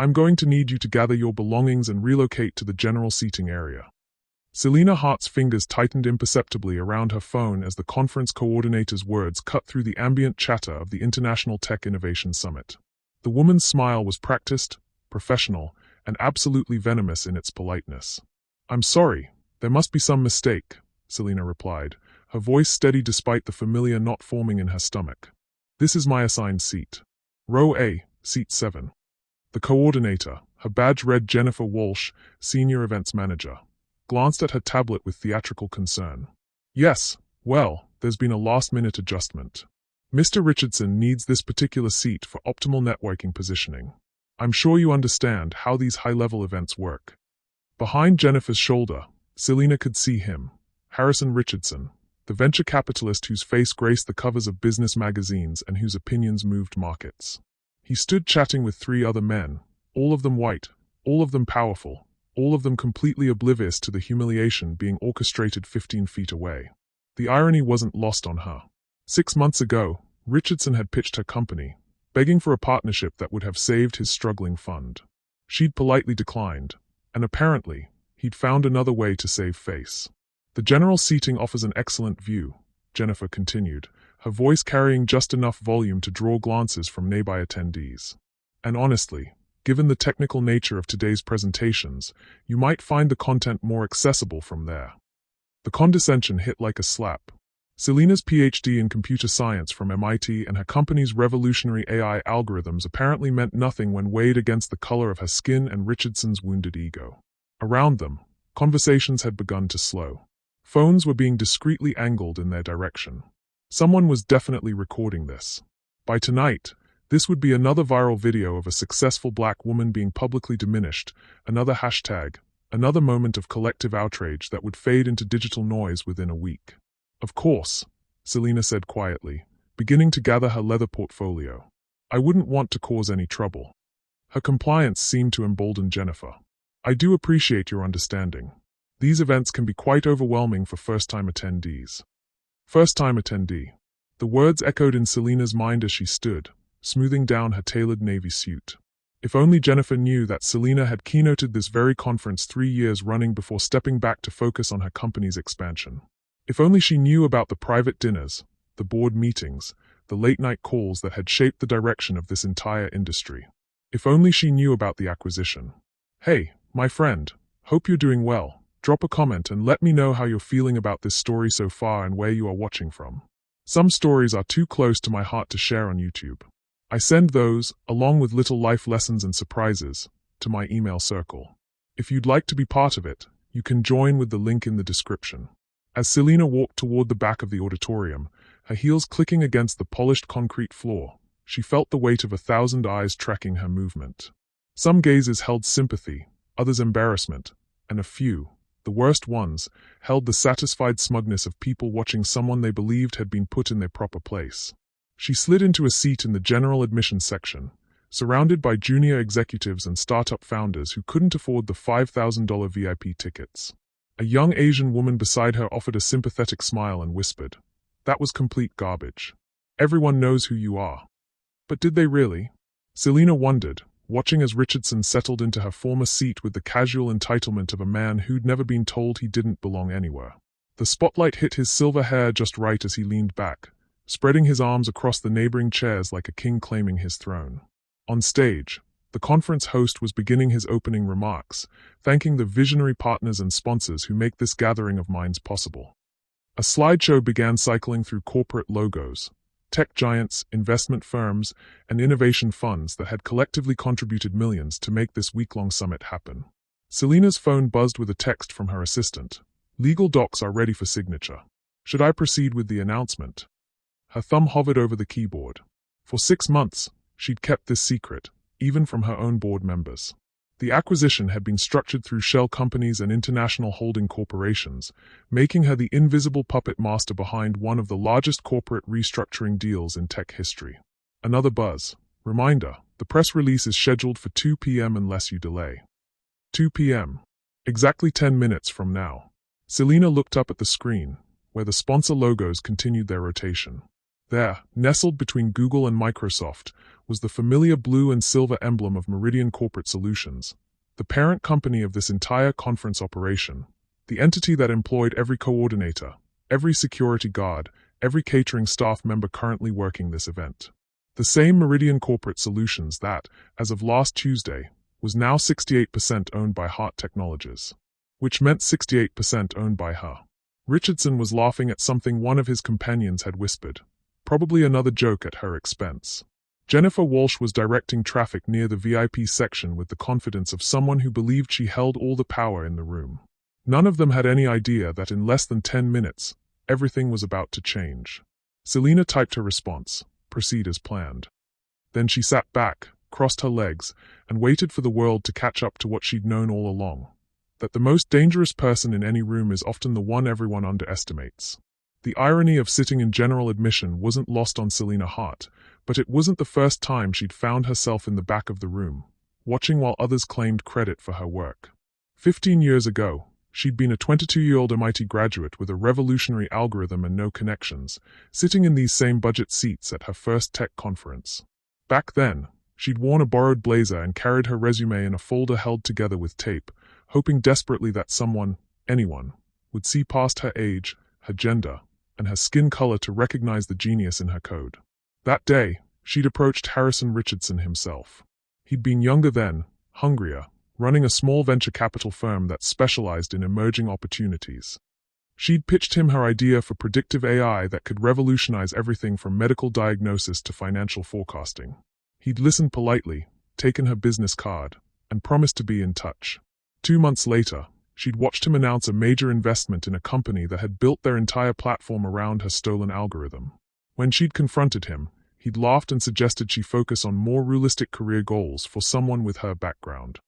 I'm going to need you to gather your belongings and relocate to the general seating area. Selena Hart's fingers tightened imperceptibly around her phone as the conference coordinator's words cut through the ambient chatter of the International Tech Innovation Summit. The woman's smile was practiced, professional, and absolutely venomous in its politeness. I'm sorry, there must be some mistake, Selena replied, her voice steady despite the familiar knot forming in her stomach. This is my assigned seat. Row A, seat 7. The coordinator, her badge read Jennifer Walsh, Senior Events Manager, glanced at her tablet with theatrical concern. Yes, well, there's been a last-minute adjustment. Mr. Richardson needs this particular seat for optimal networking positioning. I'm sure you understand how these high-level events work. Behind Jennifer's shoulder, Selena could see him, Harrison Richardson, the venture capitalist whose face graced the covers of business magazines and whose opinions moved markets. He stood chatting with 3 other men, all of them white, all of them powerful, all of them completely oblivious to the humiliation being orchestrated 15 feet away. The irony wasn't lost on her. 6 months ago, Richardson had pitched her company, begging for a partnership that would have saved his struggling fund. She'd politely declined, and apparently, he'd found another way to save face. The general seating offers an excellent view, Jennifer continued, her voice carrying just enough volume to draw glances from nearby attendees. And honestly, given the technical nature of today's presentations, you might find the content more accessible from there. The condescension hit like a slap. Selena's PhD in computer science from MIT and her company's revolutionary AI algorithms apparently meant nothing when weighed against the color of her skin and Richardson's wounded ego. Around them, conversations had begun to slow. Phones were being discreetly angled in their direction. Someone was definitely recording this. By tonight, this would be another viral video of a successful black woman being publicly diminished, another hashtag, another moment of collective outrage that would fade into digital noise within a week. Of course, Selena said quietly, beginning to gather her leather portfolio. I wouldn't want to cause any trouble. Her compliance seemed to embolden Jennifer. I do appreciate your understanding. These events can be quite overwhelming for first-time attendees. First-time attendee. The words echoed in Selena's mind as she stood, smoothing down her tailored navy suit. If only Jennifer knew that Selena had keynoted this very conference 3 years running before stepping back to focus on her company's expansion. If only she knew about the private dinners, the board meetings, the late-night calls that had shaped the direction of this entire industry. If only she knew about the acquisition. Hey, my friend, hope you're doing well. Drop a comment and let me know how you're feeling about this story so far and where you are watching from. Some stories are too close to my heart to share on YouTube. I send those, along with little life lessons and surprises, to my email circle. If you'd like to be part of it, you can join with the link in the description. As Selena walked toward the back of the auditorium, her heels clicking against the polished concrete floor, she felt the weight of 1,000 eyes tracking her movement. Some gazes held sympathy, others embarrassment, and a few, the worst ones, held the satisfied smugness of people watching someone they believed had been put in their proper place. She slid into a seat in the general admissions section, surrounded by junior executives and startup founders who couldn't afford the $5,000 VIP tickets. A young Asian woman beside her offered a sympathetic smile and whispered, "That was complete garbage. Everyone knows who you are." But did they really? Selena wondered, watching as Richardson settled into her former seat with the casual entitlement of a man who'd never been told he didn't belong anywhere. The spotlight hit his silver hair just right as he leaned back, spreading his arms across the neighboring chairs like a king claiming his throne. On stage, the conference host was beginning his opening remarks, thanking the visionary partners and sponsors who make this gathering of minds possible. A slideshow began cycling through corporate logos, tech giants, investment firms, and innovation funds that had collectively contributed millions to make this week-long summit happen. Selena's phone buzzed with a text from her assistant. Legal docs are ready for signature. Should I proceed with the announcement? Her thumb hovered over the keyboard. For 6 months, she'd kept this secret, even from her own board members. The acquisition had been structured through shell companies and international holding corporations, making her the invisible puppet master behind one of the largest corporate restructuring deals in tech history. Another buzz. Reminder, the press release is scheduled for 2 p.m. unless you delay. 2 p.m. Exactly 10 minutes from now. Selena looked up at the screen, where the sponsor logos continued their rotation. There, nestled between Google and Microsoft, was the familiar blue and silver emblem of Meridian Corporate Solutions, the parent company of this entire conference operation, the entity that employed every coordinator, every security guard, every catering staff member currently working this event. The same Meridian Corporate Solutions that, as of last Tuesday, was now 68% owned by Heart Technologies, which meant 68% owned by her. Richardson was laughing at something one of his companions had whispered, probably another joke at her expense. Jennifer Walsh was directing traffic near the VIP section with the confidence of someone who believed she held all the power in the room. None of them had any idea that in less than 10 minutes, everything was about to change. Selena typed her response, proceed as planned. Then she sat back, crossed her legs, and waited for the world to catch up to what she'd known all along. That the most dangerous person in any room is often the one everyone underestimates. The irony of sitting in general admission wasn't lost on Selena Hart, but it wasn't the first time she'd found herself in the back of the room, watching while others claimed credit for her work. 15 years ago, she'd been a 22-year-old MIT graduate with a revolutionary algorithm and no connections, sitting in these same budget seats at her first tech conference. Back then, she'd worn a borrowed blazer and carried her resume in a folder held together with tape, hoping desperately that someone, anyone, would see past her age, her gender, and her skin color to recognize the genius in her code. That day, she'd approached Harrison Richardson himself. He'd been younger then, hungrier, running a small venture capital firm that specialized in emerging opportunities. She'd pitched him her idea for predictive AI that could revolutionize everything from medical diagnosis to financial forecasting. He'd listened politely, taken her business card, and promised to be in touch. 2 months later, she'd watched him announce a major investment in a company that had built their entire platform around her stolen algorithm. When she'd confronted him, he'd laughed and suggested she focus on more realistic career goals for someone with her background.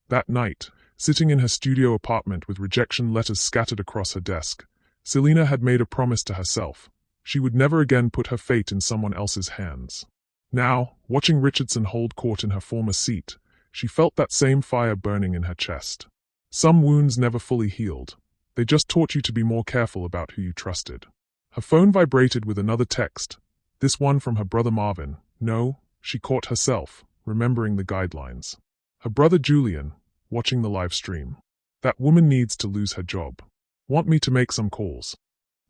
That night, sitting in her studio apartment with rejection letters scattered across her desk, Selena had made a promise to herself. She would never again put her fate in someone else's hands. Now, watching Richardson hold court in her former seat, she felt that same fire burning in her chest. Some wounds never fully healed. They just taught you to be more careful about who you trusted. Her phone vibrated with another text, this one from her brother Marvin. No, she caught herself, remembering the guidelines. Her brother Julian, watching the live stream. That woman needs to lose her job. Want me to make some calls?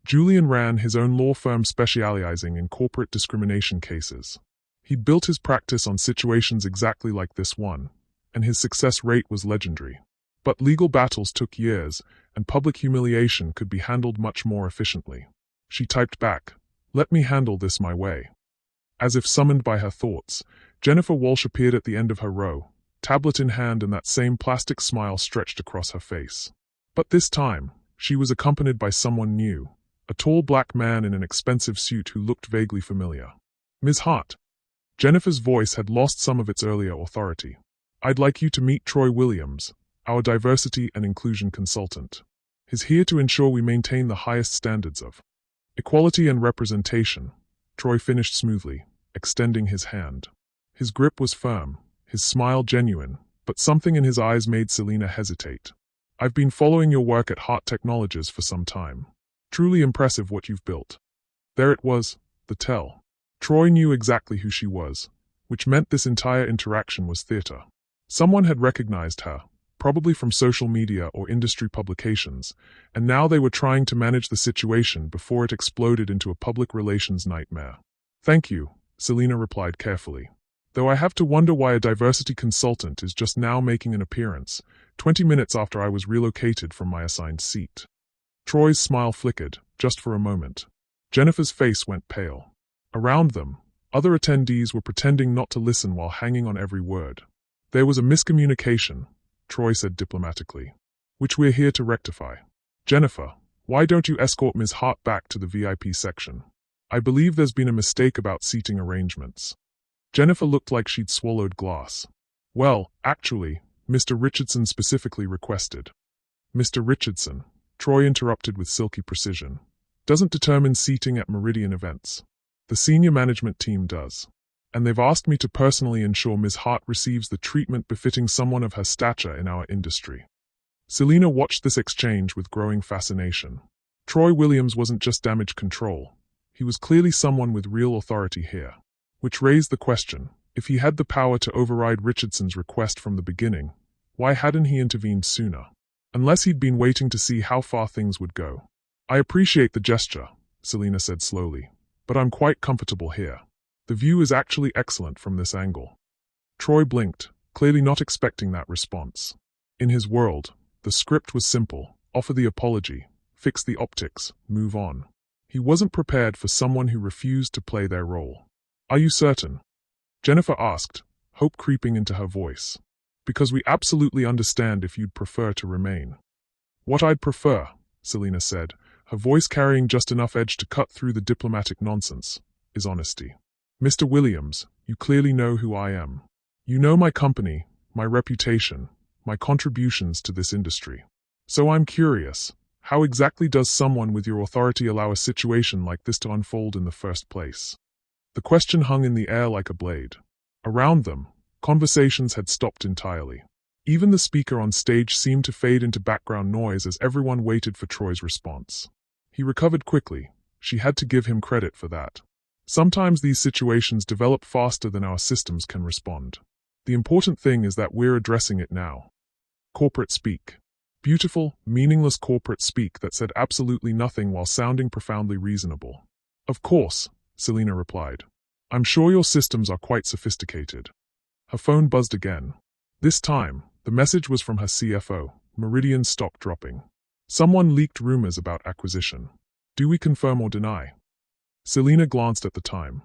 Julian ran his own law firm specializing in corporate discrimination cases. He built his practice on situations exactly like this one, and his success rate was legendary. But legal battles took years, and public humiliation could be handled much more efficiently. She typed back, "Let me handle this my way." As if summoned by her thoughts, Jennifer Walsh appeared at the end of her row, tablet in hand, and that same plastic smile stretched across her face. But this time, she was accompanied by someone new, a tall black man in an expensive suit who looked vaguely familiar. "Ms. Hart." Jennifer's voice had lost some of its earlier authority. "I'd like you to meet Troy Williams, our diversity and inclusion consultant. He's here to ensure we maintain the highest standards of equality and representation." Troy finished smoothly, extending his hand. His grip was firm, his smile genuine, but something in his eyes made Selena hesitate. "I've been following your work at Heart Technologies for some time. Truly impressive what you've built." There it was, the tell. Troy knew exactly who she was, which meant this entire interaction was theater. Someone had recognized her, probably from social media or industry publications, and now they were trying to manage the situation before it exploded into a public relations nightmare. "Thank you," Selena replied carefully. "Though I have to wonder why a diversity consultant is just now making an appearance, 20 minutes after I was relocated from my assigned seat." Troy's smile flickered, just for a moment. Jennifer's face went pale. Around them, other attendees were pretending not to listen while hanging on every word. "There was a miscommunication," Troy said diplomatically, "which we're here to rectify. Jennifer, why don't you escort Ms. Hart back to the VIP section? I believe there's been a mistake about seating arrangements." Jennifer looked like she'd swallowed glass. "Well, actually, Mr. Richardson specifically requested." "Mr. Richardson," Troy interrupted with silky precision, "doesn't determine seating at Meridian events. The senior management team does. And they've asked me to personally ensure Ms. Hart receives the treatment befitting someone of her stature in our industry." Selena watched this exchange with growing fascination. Troy Williams wasn't just damage control. He was clearly someone with real authority here. Which raised the question, If he had the power to override Richardson's request from the beginning, why hadn't he intervened sooner? Unless he'd been waiting to see how far things would go. I appreciate the gesture, Selina said slowly, but I'm quite comfortable here. The view is actually excellent from this angle. Troy blinked, clearly not expecting that response. In his world, the script was simple: offer the apology, fix the optics, move on. He wasn't prepared for someone who refused to play their role. Are you certain? Jennifer asked, hope creeping into her voice. Because we absolutely understand if you'd prefer to remain. What I'd prefer, Selina said, her voice carrying just enough edge to cut through the diplomatic nonsense, is honesty. Mr. Williams, you clearly know who I am. You know my company, my reputation, my contributions to this industry. So I'm curious, how exactly does someone with your authority allow a situation like this to unfold in the first place? The question hung in the air like a blade. Around them, conversations had stopped entirely. Even the speaker on stage seemed to fade into background noise as everyone waited for Troy's response. He recovered quickly. She had to give him credit for that. Sometimes these situations develop faster than our systems can respond. The important thing is that we're addressing it now. Corporate speak. Beautiful, meaningless corporate speak that said absolutely nothing while sounding profoundly reasonable. Of course, Selina replied. I'm sure your systems are quite sophisticated. Her phone buzzed again. This time, the message was from her CFO, Meridian stock dropping. Someone leaked rumors about acquisition. Do we confirm or deny? Selina glanced at the time.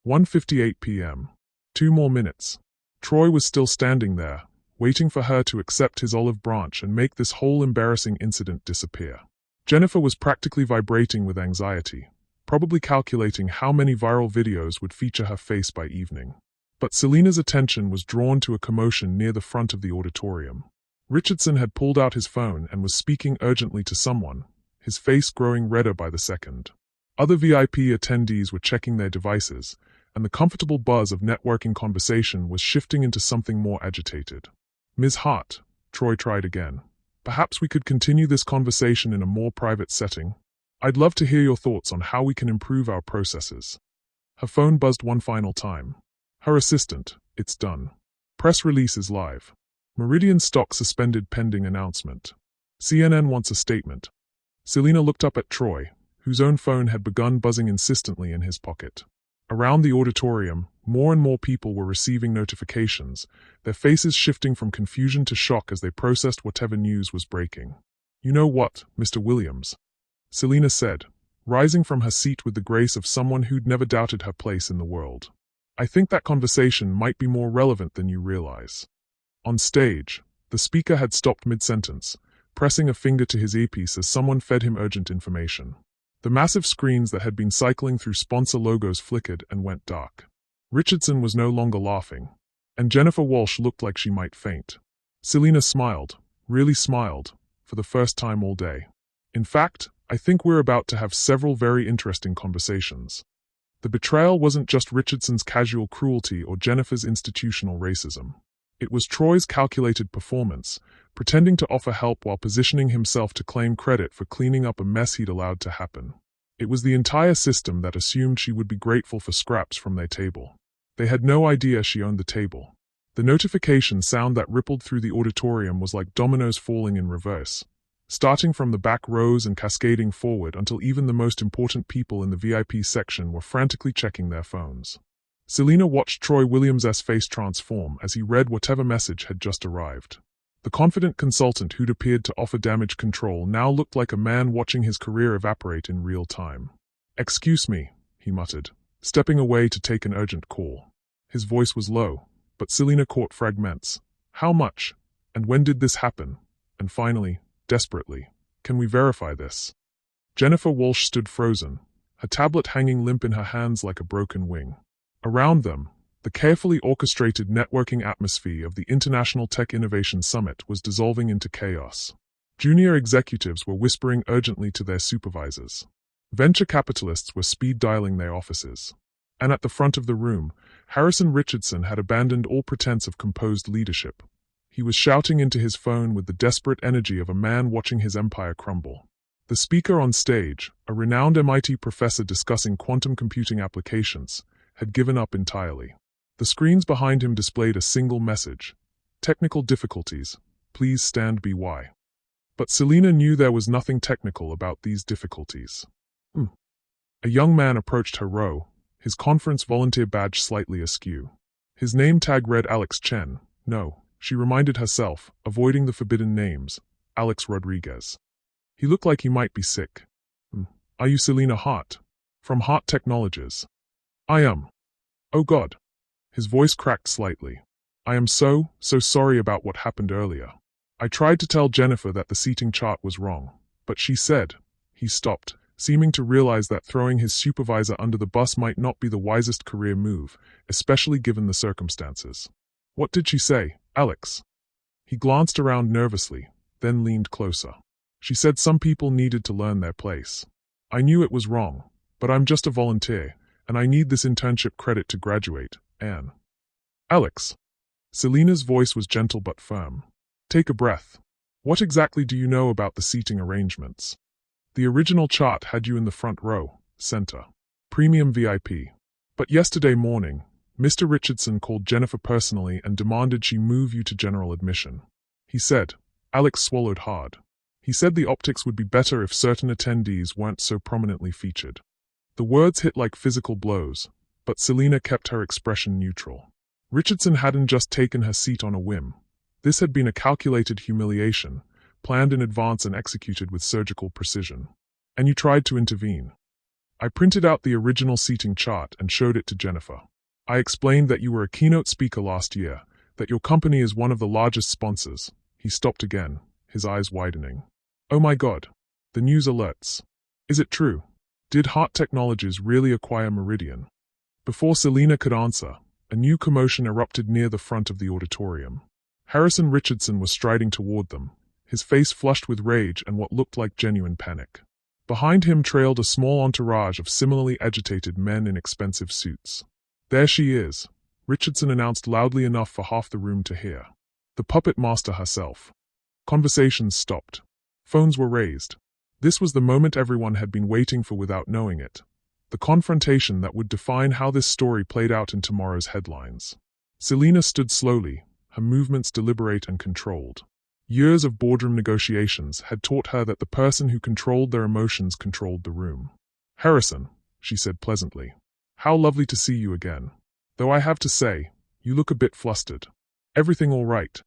1:58 p.m. 2 more minutes. Troy was still standing there, waiting for her to accept his olive branch and make this whole embarrassing incident disappear. Jennifer was practically vibrating with anxiety, probably calculating how many viral videos would feature her face by evening. But Selina's attention was drawn to a commotion near the front of the auditorium. Richardson had pulled out his phone and was speaking urgently to someone, his face growing redder by the second. Other VIP attendees were checking their devices, and the comfortable buzz of networking conversation was shifting into something more agitated. Ms. Hart, Troy tried again. Perhaps we could continue this conversation in a more private setting. I'd love to hear your thoughts on how we can improve our processes. Her phone buzzed one final time. Her assistant, it's done. Press release is live. Meridian stock suspended pending announcement. CNN wants a statement. Selina looked up at Troy, whose own phone had begun buzzing insistently in his pocket. Around the auditorium, more and more people were receiving notifications, their faces shifting from confusion to shock as they processed whatever news was breaking. You know what, Mr. Williams? Selina said, rising from her seat with the grace of someone who'd never doubted her place in the world. I think that conversation might be more relevant than you realize. On stage, the speaker had stopped mid-sentence, pressing a finger to his earpiece as someone fed him urgent information. The massive screens that had been cycling through sponsor logos flickered and went dark. Richardson was no longer laughing, and Jennifer Walsh looked like she might faint. Selina smiled, really smiled, for the first time all day. In fact, I think we're about to have several very interesting conversations. The betrayal wasn't just Richardson's casual cruelty or Jennifer's institutional racism. It was Troy's calculated performance, pretending to offer help while positioning himself to claim credit for cleaning up a mess he'd allowed to happen. It was the entire system that assumed she would be grateful for scraps from their table. They had no idea she owned the table. The notification sound that rippled through the auditorium was like dominoes falling in reverse, starting from the back rows and cascading forward until even the most important people in the VIP section were frantically checking their phones. Selina watched Troy Williams' face transform as he read whatever message had just arrived. The confident consultant who'd appeared to offer damage control now looked like a man watching his career evaporate in real time. "Excuse me," he muttered, stepping away to take an urgent call. His voice was low, but Selina caught fragments. "How much? And when did this happen?" And finally, desperately, "Can we verify this?" Jennifer Walsh stood frozen, her tablet hanging limp in her hands like a broken wing. Around them, the carefully orchestrated networking atmosphere of the International Tech Innovation Summit was dissolving into chaos. Junior executives were whispering urgently to their supervisors. Venture capitalists were speed-dialing their offices. And at the front of the room, Harrison Richardson had abandoned all pretense of composed leadership. He was shouting into his phone with the desperate energy of a man watching his empire crumble. The speaker on stage, a renowned MIT professor discussing quantum computing applications, had given up entirely. The screens behind him displayed a single message. Technical difficulties. Please stand by. But Selina knew there was nothing technical about these difficulties. A young man approached her row, his conference volunteer badge slightly askew. His name tag read Alex Chen. No, she reminded herself, avoiding the forbidden names. Alex Rodriguez. He looked like he might be sick. Are you Selina Hart? From Hart Technologies. I am. Oh God. His voice cracked slightly. I am so sorry about what happened earlier. I tried to tell Jennifer that the seating chart was wrong, but she said. He stopped, seeming to realize that throwing his supervisor under the bus might not be the wisest career move, especially given the circumstances. What did she say, Alex? He glanced around nervously, then leaned closer. She said some people needed to learn their place. I knew it was wrong, but I'm just a volunteer, and I need this internship credit to graduate, Anne. Alex. Selina's voice was gentle but firm. Take a breath. What exactly do you know about the seating arrangements? The original chart had you in the front row, center. Premium VIP. But yesterday morning, Mr. Richardson called Jennifer personally and demanded she move you to general admission. He said. Alex swallowed hard. He said the optics would be better if certain attendees weren't so prominently featured. The words hit like physical blows, but Selina kept her expression neutral. Richardson hadn't just taken her seat on a whim. This had been a calculated humiliation, planned in advance and executed with surgical precision. And you tried to intervene. I printed out the original seating chart and showed it to Jennifer. I explained that you were a keynote speaker last year, that your company is one of the largest sponsors. He stopped again, his eyes widening. Oh my God. The news alerts. Is it true? Did Hart Technologies really acquire Meridian? Before Selina could answer, a new commotion erupted near the front of the auditorium. Harrison Richardson was striding toward them, his face flushed with rage and what looked like genuine panic. Behind him trailed a small entourage of similarly agitated men in expensive suits. There she is, Richardson announced loudly enough for half the room to hear. The puppet master herself. Conversations stopped. Phones were raised. This was the moment everyone had been waiting for without knowing it. The confrontation that would define how this story played out in tomorrow's headlines. Selina stood slowly, her movements deliberate and controlled. Years of boardroom negotiations had taught her that the person who controlled their emotions controlled the room. Harrison, she said pleasantly. How lovely to see you again. Though I have to say, you look a bit flustered. Everything all right?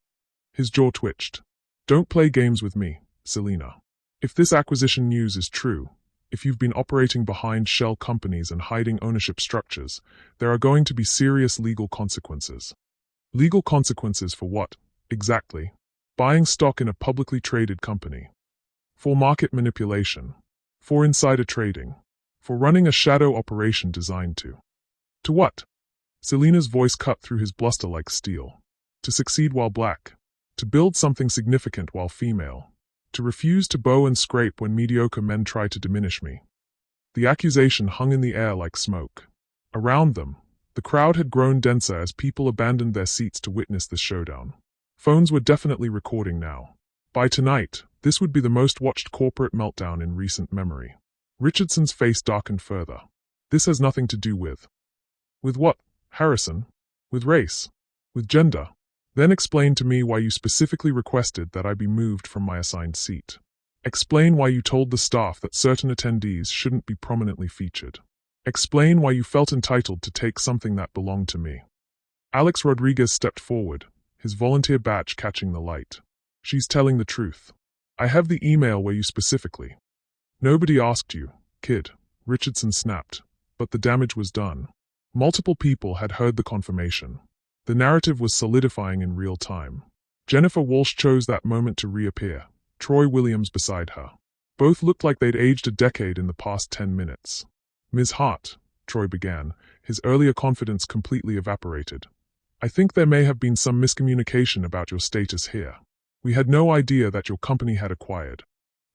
His jaw twitched. Don't play games with me, Selina. If this acquisition news is true, if you've been operating behind shell companies and hiding ownership structures, there are going to be serious legal consequences. Legal consequences for what, exactly? Buying stock in a publicly traded company. For market manipulation. For insider trading. For running a shadow operation designed to. To what? Selina's voice cut through his bluster like steel. To succeed while black. To build something significant while female. To refuse to bow and scrape when mediocre men try to diminish me. The accusation hung in the air like smoke. Around them, the crowd had grown denser as people abandoned their seats to witness this showdown. Phones were definitely recording now. By tonight, this would be the most watched corporate meltdown in recent memory. Richardson's face darkened further. This has nothing to do with. With what, Harrison? With race? With gender? Then explain to me why you specifically requested that I be moved from my assigned seat. Explain why you told the staff that certain attendees shouldn't be prominently featured. Explain why you felt entitled to take something that belonged to me. Alex Rodriguez stepped forward, his volunteer badge catching the light. She's telling the truth. I have the email where you specifically. Nobody asked you, kid, Richardson snapped, but the damage was done. Multiple people had heard the confirmation. The narrative was solidifying in real time. Jennifer Walsh chose that moment to reappear, Troy Williams beside her. Both looked like they'd aged a decade in the past 10 minutes. Ms. Hart, Troy began, his earlier confidence completely evaporated. I think there may have been some miscommunication about your status here. We had no idea that your company had acquired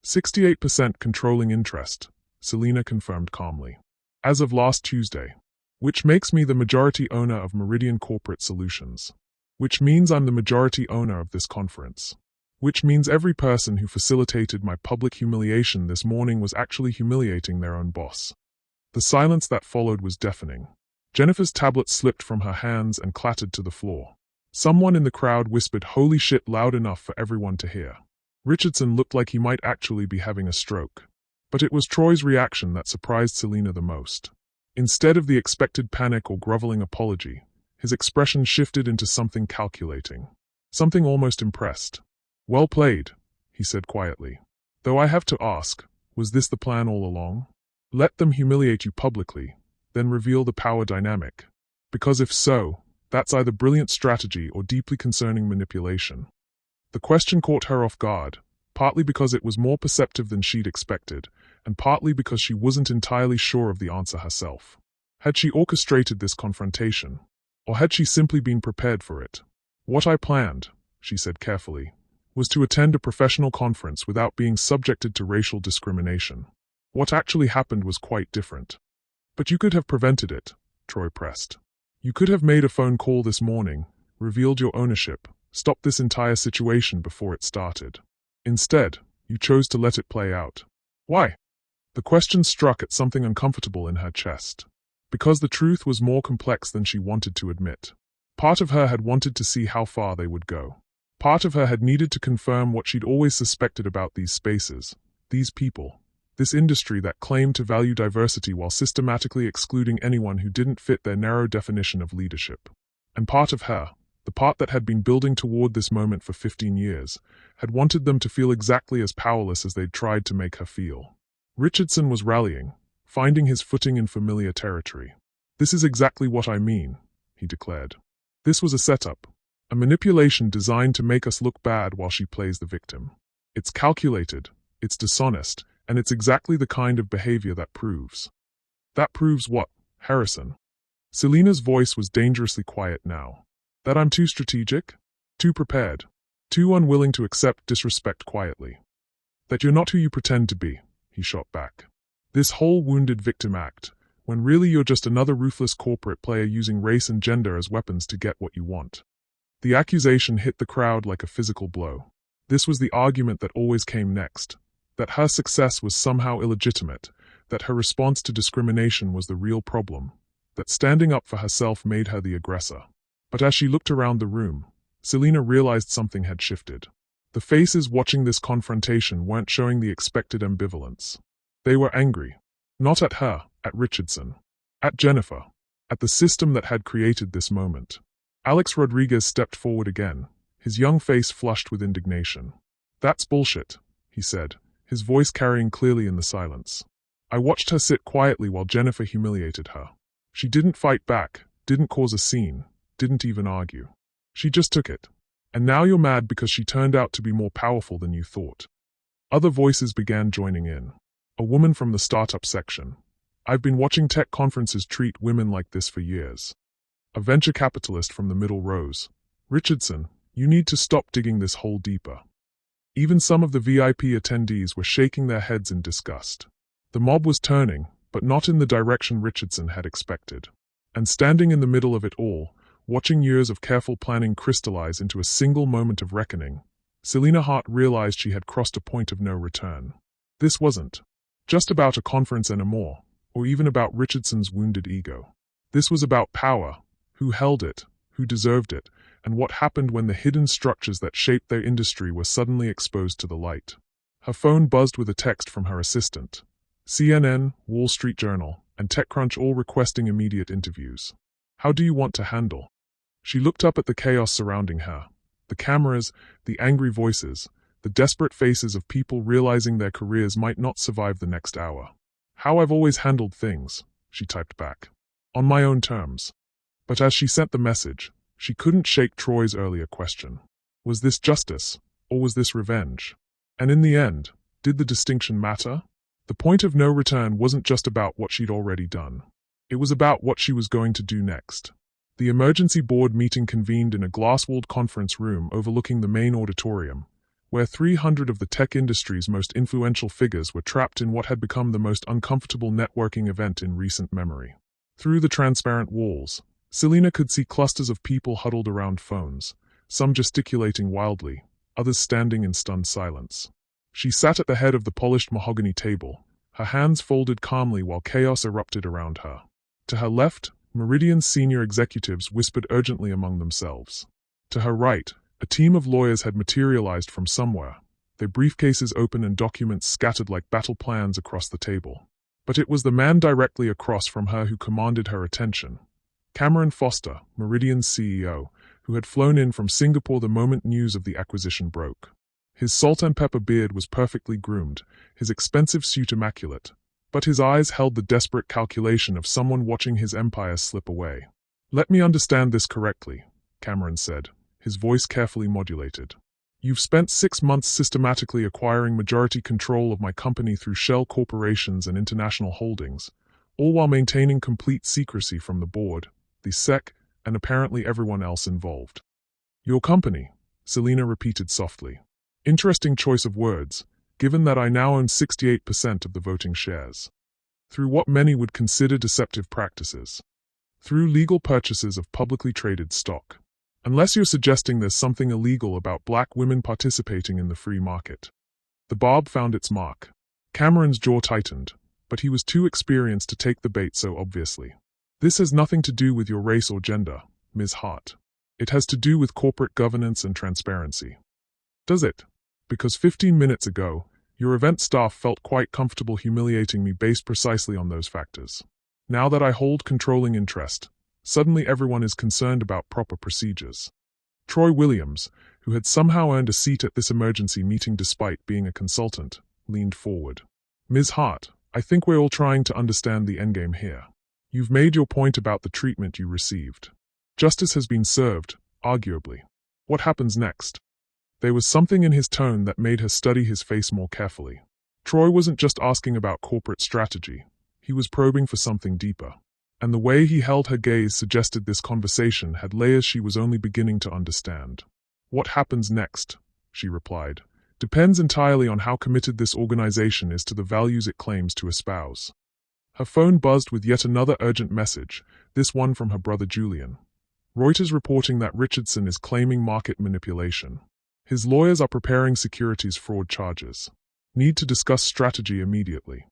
68% controlling interest, Selina confirmed calmly. As of last Tuesday. Which makes me the majority owner of Meridian Corporate Solutions. Which means I'm the majority owner of this conference. Which means every person who facilitated my public humiliation this morning was actually humiliating their own boss. The silence that followed was deafening. Jennifer's tablet slipped from her hands and clattered to the floor. Someone in the crowd whispered "Holy shit" loud enough for everyone to hear. Richardson looked like he might actually be having a stroke. But it was Troy's reaction that surprised Selina the most. Instead of the expected panic or groveling apology, his expression shifted into something calculating. Something almost impressed. "Well played," he said quietly. "Though I have to ask, was this the plan all along? Let them humiliate you publicly, then reveal the power dynamic. Because if so, that's either brilliant strategy or deeply concerning manipulation." The question caught her off guard, partly because it was more perceptive than she'd expected, and partly because she wasn't entirely sure of the answer herself. Had she orchestrated this confrontation? Or had she simply been prepared for it? "What I planned," she said carefully, "was to attend a professional conference without being subjected to racial discrimination. What actually happened was quite different." "But you could have prevented it," Troy pressed. "You could have made a phone call this morning, revealed your ownership, stopped this entire situation before it started. Instead, you chose to let it play out. Why?" The question struck at something uncomfortable in her chest. Because the truth was more complex than she wanted to admit. Part of her had wanted to see how far they would go. Part of her had needed to confirm what she'd always suspected about these spaces, these people, this industry that claimed to value diversity while systematically excluding anyone who didn't fit their narrow definition of leadership. And part of her, the part that had been building toward this moment for 15 years, had wanted them to feel exactly as powerless as they'd tried to make her feel. Richardson was rallying, finding his footing in familiar territory. "This is exactly what I mean," he declared. "This was a setup, a manipulation designed to make us look bad while she plays the victim. It's calculated, it's dishonest, and it's exactly the kind of behavior that proves." "That proves what, Harrison?" Selina's voice was dangerously quiet now. "That I'm too strategic? Too prepared? Too unwilling to accept disrespect quietly? That you're not who you pretend to be," he shot back. "This whole wounded victim act, when really you're just another ruthless corporate player using race and gender as weapons to get what you want." The accusation hit the crowd like a physical blow. This was the argument that always came next. That her success was somehow illegitimate, that her response to discrimination was the real problem, that standing up for herself made her the aggressor. But as she looked around the room, Selina realized something had shifted. The faces watching this confrontation weren't showing the expected ambivalence. They were angry. Not at her, at Richardson. At Jennifer. At the system that had created this moment. Alex Rodriguez stepped forward again, his young face flushed with indignation. "That's bullshit," he said, his voice carrying clearly in the silence. "I watched her sit quietly while Jennifer humiliated her. She didn't fight back, didn't cause a scene, didn't even argue. She just took it. And now you're mad because she turned out to be more powerful than you thought." Other voices began joining in. A woman from the startup section. "I've been watching tech conferences treat women like this for years." A venture capitalist from the middle rows. "Richardson, you need to stop digging this hole deeper." Even some of the VIP attendees were shaking their heads in disgust. The mob was turning, but not in the direction Richardson had expected. And standing in the middle of it all, watching years of careful planning crystallize into a single moment of reckoning, Selina Hart realized she had crossed a point of no return. This wasn't just about a conference anymore, or even about Richardson's wounded ego. This was about power, who held it, who deserved it, and what happened when the hidden structures that shaped their industry were suddenly exposed to the light. Her phone buzzed with a text from her assistant. CNN, Wall Street Journal, and TechCrunch all requesting immediate interviews. How do you want to handle? She looked up at the chaos surrounding her. The cameras, the angry voices, the desperate faces of people realizing their careers might not survive the next hour. "How I've always handled things," she typed back. "On my own terms." But as she sent the message, she couldn't shake Troy's earlier question. Was this justice, or was this revenge? And in the end, did the distinction matter? The point of no return wasn't just about what she'd already done. It was about what she was going to do next. The emergency board meeting convened in a glass-walled conference room overlooking the main auditorium, where 300 of the tech industry's most influential figures were trapped in what had become the most uncomfortable networking event in recent memory. Through the transparent walls, Selina could see clusters of people huddled around phones, some gesticulating wildly, others standing in stunned silence. She sat at the head of the polished mahogany table, her hands folded calmly while chaos erupted around her. To her left, Meridian's senior executives whispered urgently among themselves. To her right, a team of lawyers had materialized from somewhere, their briefcases open and documents scattered like battle plans across the table. But it was the man directly across from her who commanded her attention. Cameron Foster, Meridian's CEO, who had flown in from Singapore the moment news of the acquisition broke. His salt-and-pepper beard was perfectly groomed, his expensive suit immaculate, but his eyes held the desperate calculation of someone watching his empire slip away. "Let me understand this correctly," Cameron said, his voice carefully modulated. "You've spent 6 months systematically acquiring majority control of my company through shell corporations and international holdings, all while maintaining complete secrecy from the board, the SEC, and apparently everyone else involved." "Your company," Selina repeated softly. "Interesting choice of words, given that I now own 68% of the voting shares. Through what many would consider deceptive practices. Through legal purchases of publicly traded stock. Unless you're suggesting there's something illegal about black women participating in the free market." The barb found its mark. Cameron's jaw tightened, but he was too experienced to take the bait so obviously. "This has nothing to do with your race or gender, Ms. Hart. It has to do with corporate governance and transparency." "Does it? Because 15 minutes ago, your event staff felt quite comfortable humiliating me based precisely on those factors. Now that I hold controlling interest, suddenly everyone is concerned about proper procedures." Troy Williams, who had somehow earned a seat at this emergency meeting despite being a consultant, leaned forward. "Ms. Hart, I think we're all trying to understand the endgame here. You've made your point about the treatment you received. Justice has been served, arguably. What happens next?" There was something in his tone that made her study his face more carefully. Troy wasn't just asking about corporate strategy, he was probing for something deeper. And the way he held her gaze suggested this conversation had layers she was only beginning to understand. "What happens next," she replied, "depends entirely on how committed this organization is to the values it claims to espouse." Her phone buzzed with yet another urgent message, this one from her brother Julian. Reuters reporting that Richardson is claiming market manipulation. His lawyers are preparing securities fraud charges. Need to discuss strategy immediately.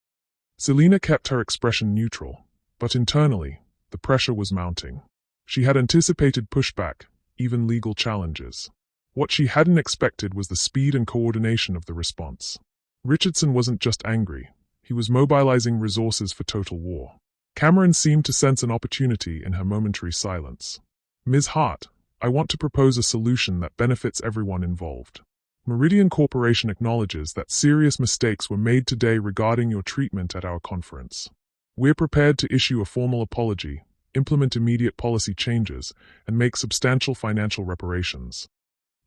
Selina kept her expression neutral, but internally, the pressure was mounting. She had anticipated pushback, even legal challenges. What she hadn't expected was the speed and coordination of the response. Richardson wasn't just angry, he was mobilizing resources for total war. Cameron seemed to sense an opportunity in her momentary silence. "Ms. Hart, I want to propose a solution that benefits everyone involved. Meridian Corporation acknowledges that serious mistakes were made today regarding your treatment at our conference. We're prepared to issue a formal apology, implement immediate policy changes, and make substantial financial reparations."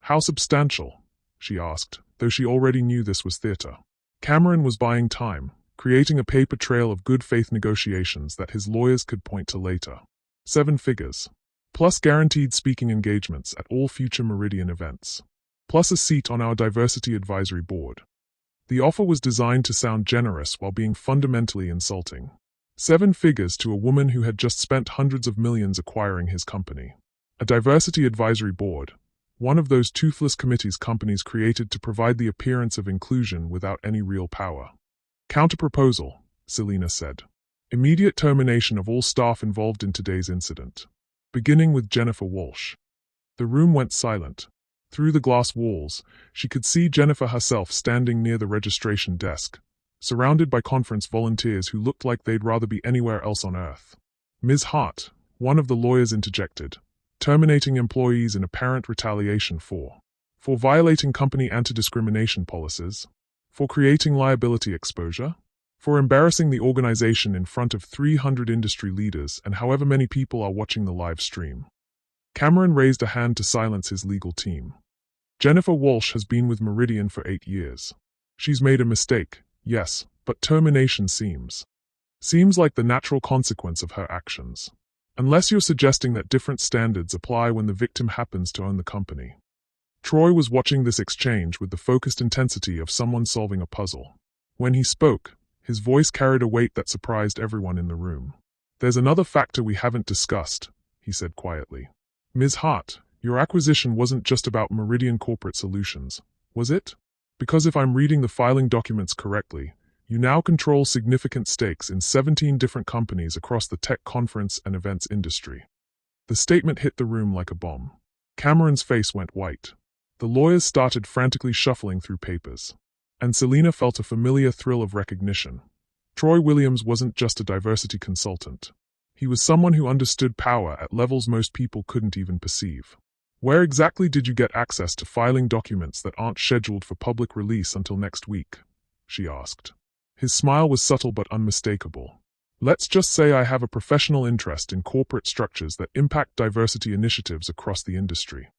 "How substantial?" she asked, though she already knew this was theater. Cameron was buying time, creating a paper trail of good faith negotiations that his lawyers could point to later. 7 figures. Plus guaranteed speaking engagements at all future Meridian events. Plus a seat on our diversity advisory board. The offer was designed to sound generous while being fundamentally insulting. 7 figures to a woman who had just spent hundreds of millions acquiring his company. A diversity advisory board, one of those toothless committees companies created to provide the appearance of inclusion without any real power. "Counterproposal," Selina said. "Immediate termination of all staff involved in today's incident. Beginning with Jennifer Walsh." The room went silent. Through the glass walls, she could see Jennifer herself standing near the registration desk, surrounded by conference volunteers who looked like they'd rather be anywhere else on earth. "Ms. Hart," one of the lawyers interjected, "terminating employees in apparent retaliation for violating company anti-discrimination policies, for creating liability exposure, for embarrassing the organization in front of 300 industry leaders and however many people are watching the live stream." Cameron raised a hand to silence his legal team. "Jennifer Walsh has been with Meridian for 8 years. She's made a mistake, yes, but termination seems like the natural consequence of her actions. Unless you're suggesting that different standards apply when the victim happens to own the company." Troy was watching this exchange with the focused intensity of someone solving a puzzle. When he spoke, his voice carried a weight that surprised everyone in the room. "There's another factor we haven't discussed," he said quietly. "Ms. Hart, your acquisition wasn't just about Meridian Corporate Solutions, was it? Because if I'm reading the filing documents correctly, You now control significant stakes in 17 different companies across the tech conference and events industry. The statement hit the room like a bomb. Cameron's face went white. The lawyers started frantically shuffling through papers. And Selina felt a familiar thrill of recognition. Troy Williams wasn't just a diversity consultant. He was someone who understood power at levels most people couldn't even perceive. Where exactly did you get access to filing documents that aren't scheduled for public release until next week? She asked. His smile was subtle but unmistakable. Let's just say I have a professional interest in corporate structures that impact diversity initiatives across the industry.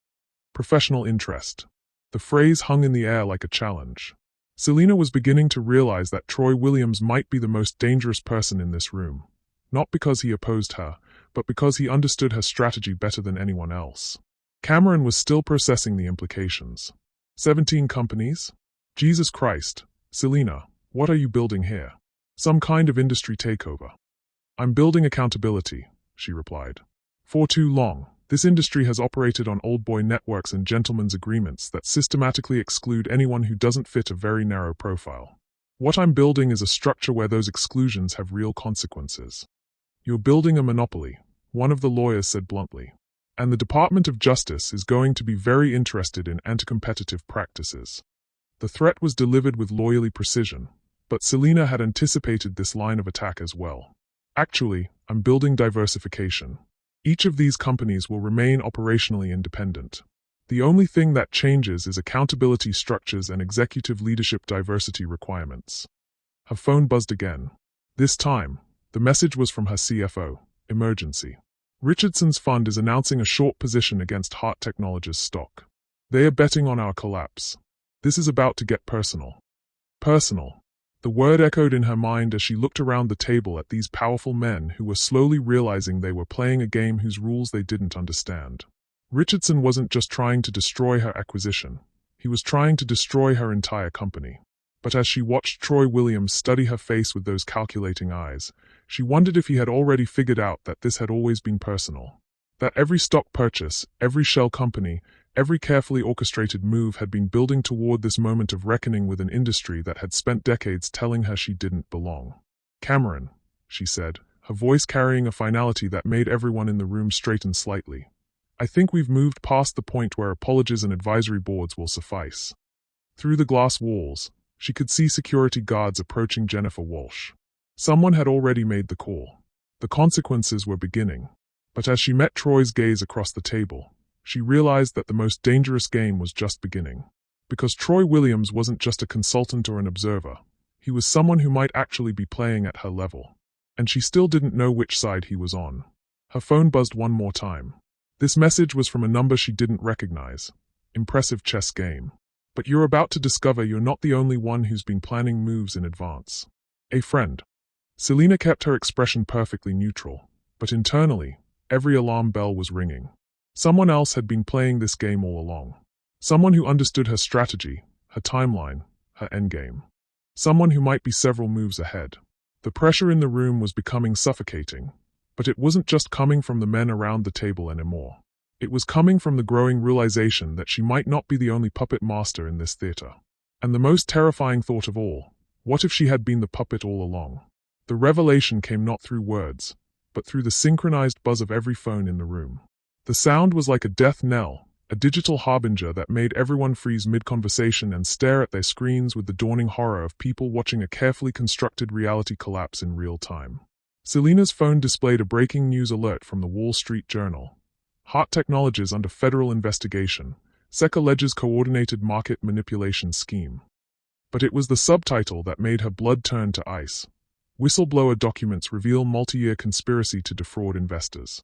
Professional interest. The phrase hung in the air like a challenge. Selina was beginning to realize that Troy Williams might be the most dangerous person in this room. Not because he opposed her, but because he understood her strategy better than anyone else. Cameron was still processing the implications. 17 companies? Jesus Christ, Selina, what are you building here? Some kind of industry takeover. I'm building accountability, she replied. For too long, this industry has operated on old boy networks and gentlemen's agreements that systematically exclude anyone who doesn't fit a very narrow profile. What I'm building is a structure where those exclusions have real consequences. You're building a monopoly, one of the lawyers said bluntly. And the Department of Justice is going to be very interested in anti-competitive practices. The threat was delivered with lawyerly precision, but Selina had anticipated this line of attack as well. Actually, I'm building diversification. Each of these companies will remain operationally independent. The only thing that changes is accountability structures and executive leadership diversity requirements. Her phone buzzed again. This time, the message was from her CFO, Emergency. Richardson's fund is announcing a short position against Hart Technologies stock. They are betting on our collapse. This is about to get personal. Personal. The word echoed in her mind as she looked around the table at these powerful men who were slowly realizing they were playing a game whose rules they didn't understand. Richardson wasn't just trying to destroy her acquisition. He was trying to destroy her entire company. But as she watched Troy Williams study her face with those calculating eyes, she wondered if he had already figured out that this had always been personal. That every stock purchase, every shell company, every carefully orchestrated move had been building toward this moment of reckoning with an industry that had spent decades telling her she didn't belong. Cameron, she said, her voice carrying a finality that made everyone in the room straighten slightly. I think we've moved past the point where apologies and advisory boards will suffice. Through the glass walls, she could see security guards approaching Jennifer Walsh. Someone had already made the call. The consequences were beginning. But as she met Troy's gaze across the table, she realized that the most dangerous game was just beginning. Because Troy Williams wasn't just a consultant or an observer. He was someone who might actually be playing at her level. And she still didn't know which side he was on. Her phone buzzed one more time. This message was from a number she didn't recognize. Impressive chess game. But you're about to discover you're not the only one who's been planning moves in advance. A friend. Selina kept her expression perfectly neutral, but internally, every alarm bell was ringing. Someone else had been playing this game all along. Someone who understood her strategy, her timeline, her endgame. Someone who might be several moves ahead. The pressure in the room was becoming suffocating, but it wasn't just coming from the men around the table anymore. It was coming from the growing realization that she might not be the only puppet master in this theater. And the most terrifying thought of all, what if she had been the puppet all along? The revelation came not through words, but through the synchronized buzz of every phone in the room. The sound was like a death knell, a digital harbinger that made everyone freeze mid-conversation and stare at their screens with the dawning horror of people watching a carefully constructed reality collapse in real time. Selina's phone displayed a breaking news alert from the Wall Street Journal. Hart Technologies under federal investigation. SEC alleges coordinated market manipulation scheme. But it was the subtitle that made her blood turn to ice. Whistleblower documents reveal multi-year conspiracy to defraud investors.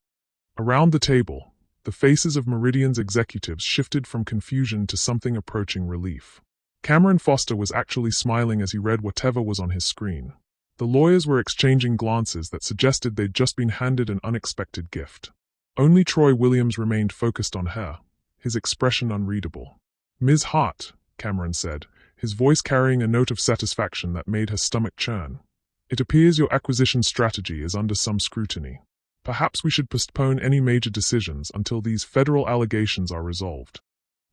Around the table, the faces of Meridian's executives shifted from confusion to something approaching relief. Cameron Foster was actually smiling as he read whatever was on his screen. The lawyers were exchanging glances that suggested they'd just been handed an unexpected gift. Only Troy Williams remained focused on her, his expression unreadable. "Ms. Hart," Cameron said, his voice carrying a note of satisfaction that made her stomach churn. "It appears your acquisition strategy is under some scrutiny. Perhaps we should postpone any major decisions until these federal allegations are resolved."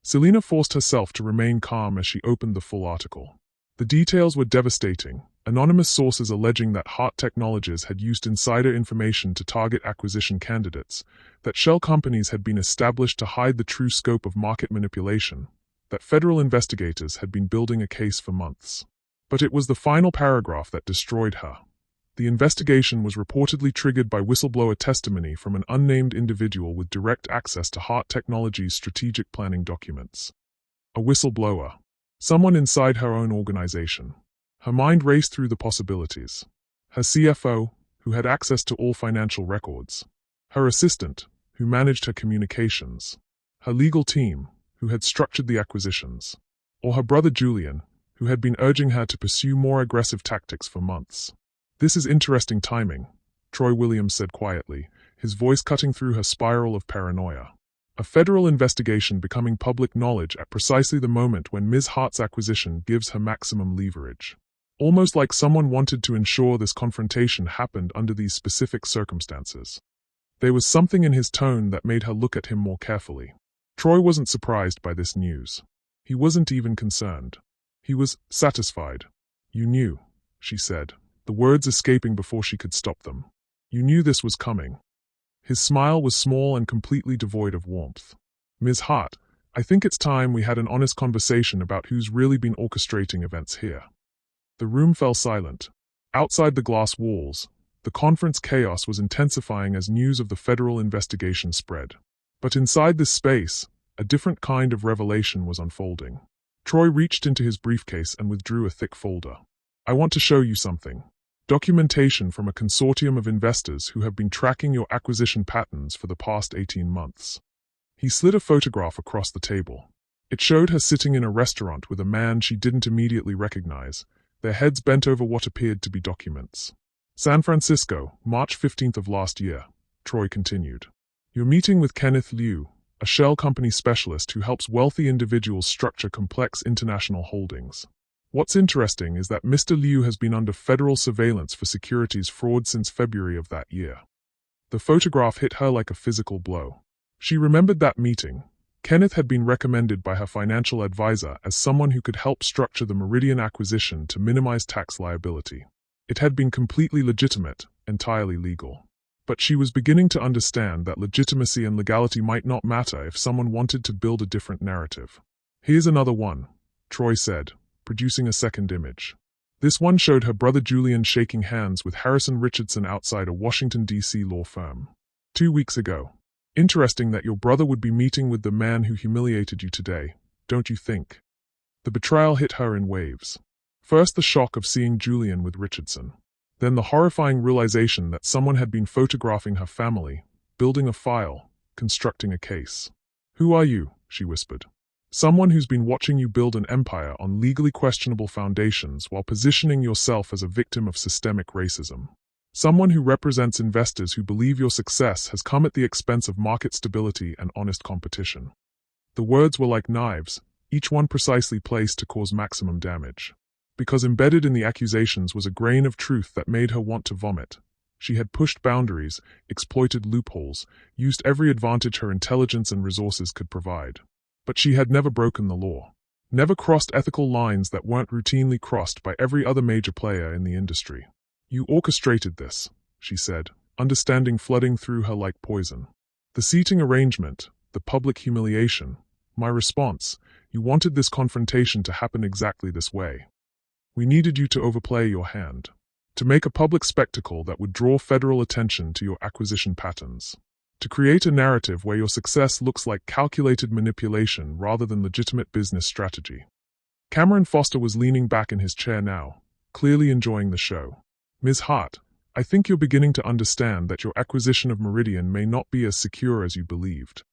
Selina forced herself to remain calm as she opened the full article. The details were devastating, Anonymous sources alleging that Hart Technologies had used insider information to target acquisition candidates, that shell companies had been established to hide the true scope of market manipulation, that federal investigators had been building a case for months. But it was the final paragraph that destroyed her. The investigation was reportedly triggered by whistleblower testimony from an unnamed individual with direct access to Hart Technologies' strategic planning documents. A whistleblower. Someone inside her own organization. Her mind raced through the possibilities. Her CFO, who had access to all financial records. Her assistant, who managed her communications. Her legal team, who had structured the acquisitions. Or her brother Julian, who had been urging her to pursue more aggressive tactics for months. "This is interesting timing," Troy Williams said quietly, his voice cutting through her spiral of paranoia. A federal investigation becoming public knowledge at precisely the moment when Ms. Hart's acquisition gives her maximum leverage. Almost like someone wanted to ensure this confrontation happened under these specific circumstances. There was something in his tone that made her look at him more carefully. Troy wasn't surprised by this news. He wasn't even concerned. He was satisfied. "You knew," she said, the words escaping before she could stop them. "You knew this was coming." His smile was small and completely devoid of warmth. "Ms. Hart, I think it's time we had an honest conversation about who's really been orchestrating events here." The room fell silent. Outside the glass walls, the conference chaos was intensifying as news of the federal investigation spread. But inside this space, a different kind of revelation was unfolding. Troy reached into his briefcase and withdrew a thick folder. "I want to show you something. Documentation from a consortium of investors who have been tracking your acquisition patterns for the past 18 months. He slid a photograph across the table. It showed her sitting in a restaurant with a man she didn't immediately recognize, their heads bent over what appeared to be documents. "San Francisco, March 15th of last year," Troy continued. "You're meeting with Kenneth Liu, a shell company specialist who helps wealthy individuals structure complex international holdings. What's interesting is that Mr. Liu has been under federal surveillance for securities fraud since February of that year." The photograph hit her like a physical blow. She remembered that meeting. Kenneth had been recommended by her financial advisor as someone who could help structure the Meridian acquisition to minimize tax liability. It had been completely legitimate, entirely legal. But she was beginning to understand that legitimacy and legality might not matter if someone wanted to build a different narrative. "Here's another one," Troy said, producing a second image. This one showed her brother Julian shaking hands with Harrison Richardson outside a Washington, D.C. law firm. 2 weeks ago. "Interesting that your brother would be meeting with the man who humiliated you today, don't you think?" The betrayal hit her in waves. First the shock of seeing Julian with Richardson. Then the horrifying realization that someone had been photographing her family, building a file, constructing a case. "Who are you?" she whispered. "Someone who's been watching you build an empire on legally questionable foundations while positioning yourself as a victim of systemic racism. Someone who represents investors who believe your success has come at the expense of market stability and honest competition." The words were like knives, each one precisely placed to cause maximum damage. Because embedded in the accusations was a grain of truth that made her want to vomit. She had pushed boundaries, exploited loopholes, used every advantage her intelligence and resources could provide. But she had never broken the law. Never crossed ethical lines that weren't routinely crossed by every other major player in the industry. "You orchestrated this," she said, understanding flooding through her like poison. "The seating arrangement, the public humiliation. My response, you wanted this confrontation to happen exactly this way. We needed you to overplay your hand. To make a public spectacle that would draw federal attention to your acquisition patterns. To create a narrative where your success looks like calculated manipulation rather than legitimate business strategy." Cameron Foster was leaning back in his chair now, clearly enjoying the show. "Ms. Hart, I think you're beginning to understand that your acquisition of Meridian may not be as secure as you believed."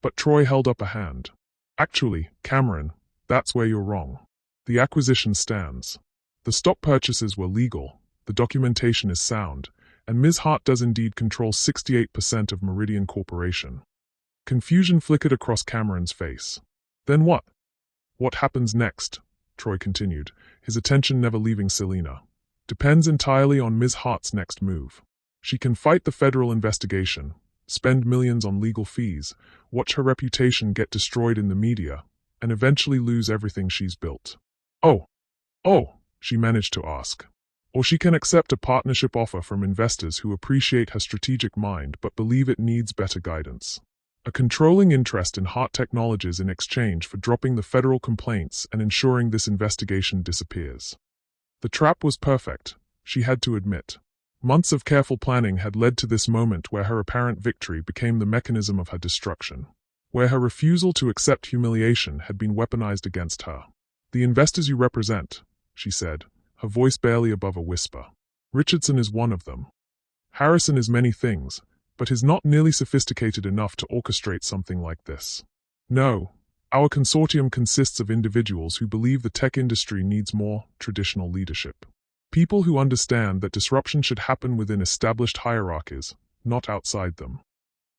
But Troy held up a hand. "Actually, Cameron, that's where you're wrong. The acquisition stands. The stock purchases were legal, the documentation is sound, and Ms. Hart does indeed control 68% of Meridian Corporation." Confusion flickered across Cameron's face. "Then what?" "What happens next?" Troy continued, his attention never leaving Selena. "Depends entirely on Ms. Hart's next move. She can fight the federal investigation, spend millions on legal fees, watch her reputation get destroyed in the media, and eventually lose everything she's built." Oh, she managed to ask. Or she can accept a partnership offer from investors who appreciate her strategic mind but believe it needs better guidance. A controlling interest in Hart Technologies in exchange for dropping the federal complaints and ensuring this investigation disappears. The trap was perfect, she had to admit. Months of careful planning had led to this moment where her apparent victory became the mechanism of her destruction, where her refusal to accept humiliation had been weaponized against her. "The investors you represent," she said, her voice barely above a whisper. "Richardson is one of them. Harrison is many things, but is not nearly sophisticated enough to orchestrate something like this. No, our consortium consists of individuals who believe the tech industry needs more traditional leadership. People who understand that disruption should happen within established hierarchies, not outside them.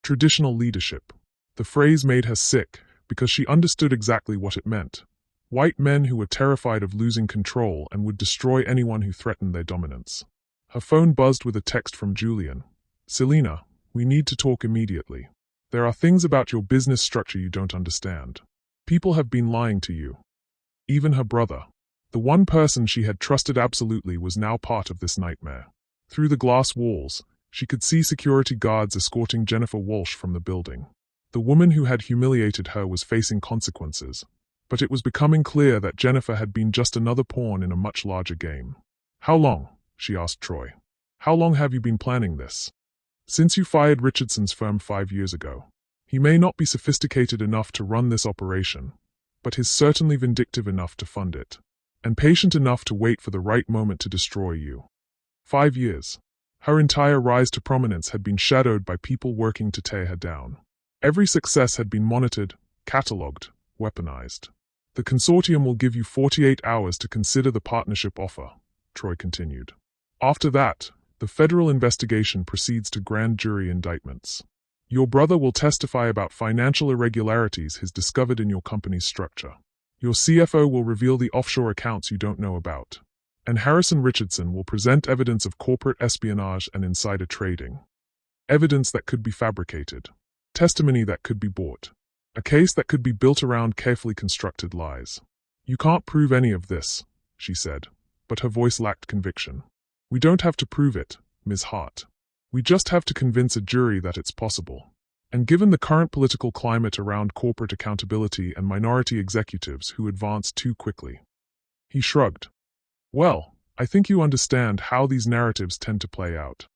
Traditional leadership." The phrase made her sick because she understood exactly what it meant. White men who were terrified of losing control and would destroy anyone who threatened their dominance. Her phone buzzed with a text from Julian. "Selena, we need to talk immediately. There are things about your business structure you don't understand. People have been lying to you." Even her brother, the one person she had trusted absolutely, was now part of this nightmare. Through the glass walls, she could see security guards escorting Jennifer Walsh from the building. The woman who had humiliated her was facing consequences, but it was becoming clear that Jennifer had been just another pawn in a much larger game. "How long?" she asked Troy. "How long have you been planning this?" "Since you fired Richardson's firm 5 years ago. He may not be sophisticated enough to run this operation, but is certainly vindictive enough to fund it, and patient enough to wait for the right moment to destroy you." 5 years. Her entire rise to prominence had been shadowed by people working to tear her down. Every success had been monitored, catalogued, weaponized. "The consortium will give you 48 hours to consider the partnership offer," Troy continued. "After that, the federal investigation proceeds to grand jury indictments. Your brother will testify about financial irregularities he's discovered in your company's structure. Your CFO will reveal the offshore accounts you don't know about. And Harrison Richardson will present evidence of corporate espionage and insider trading. Evidence that could be fabricated. Testimony that could be bought. A case that could be built around carefully constructed lies. You can't prove any of this," she said, but her voice lacked conviction. "We don't have to prove it, Ms. Hart. We just have to convince a jury that it's possible. And given the current political climate around corporate accountability and minority executives who advance too quickly." He shrugged. "Well, I think you understand how these narratives tend to play out."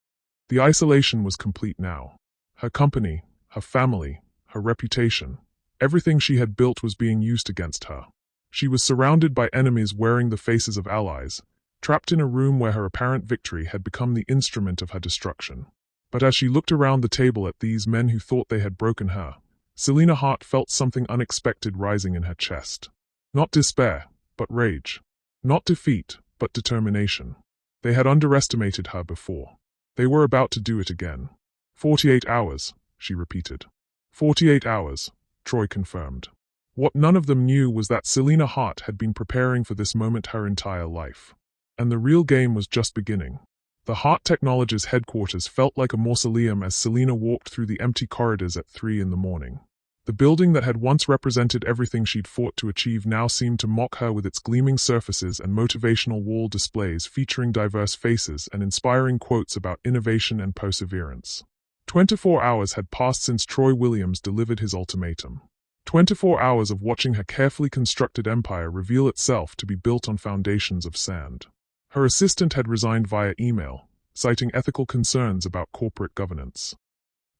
The isolation was complete now. Her company, her family, her reputation, everything she had built was being used against her. She was surrounded by enemies wearing the faces of allies, trapped in a room where her apparent victory had become the instrument of her destruction. But as she looked around the table at these men who thought they had broken her, Selena Hart felt something unexpected rising in her chest. Not despair, but rage. Not defeat, but determination. They had underestimated her before. They were about to do it again. 48 hours, she repeated. 48 hours, Troy confirmed. What none of them knew was that Selena Hart had been preparing for this moment her entire life. And the real game was just beginning. The Hart Technologies headquarters felt like a mausoleum as Selena walked through the empty corridors at 3 in the morning. The building that had once represented everything she'd fought to achieve now seemed to mock her with its gleaming surfaces and motivational wall displays featuring diverse faces and inspiring quotes about innovation and perseverance. 24 hours had passed since Troy Williams delivered his ultimatum. 24 hours of watching her carefully constructed empire reveal itself to be built on foundations of sand. Her assistant had resigned via email, citing ethical concerns about corporate governance.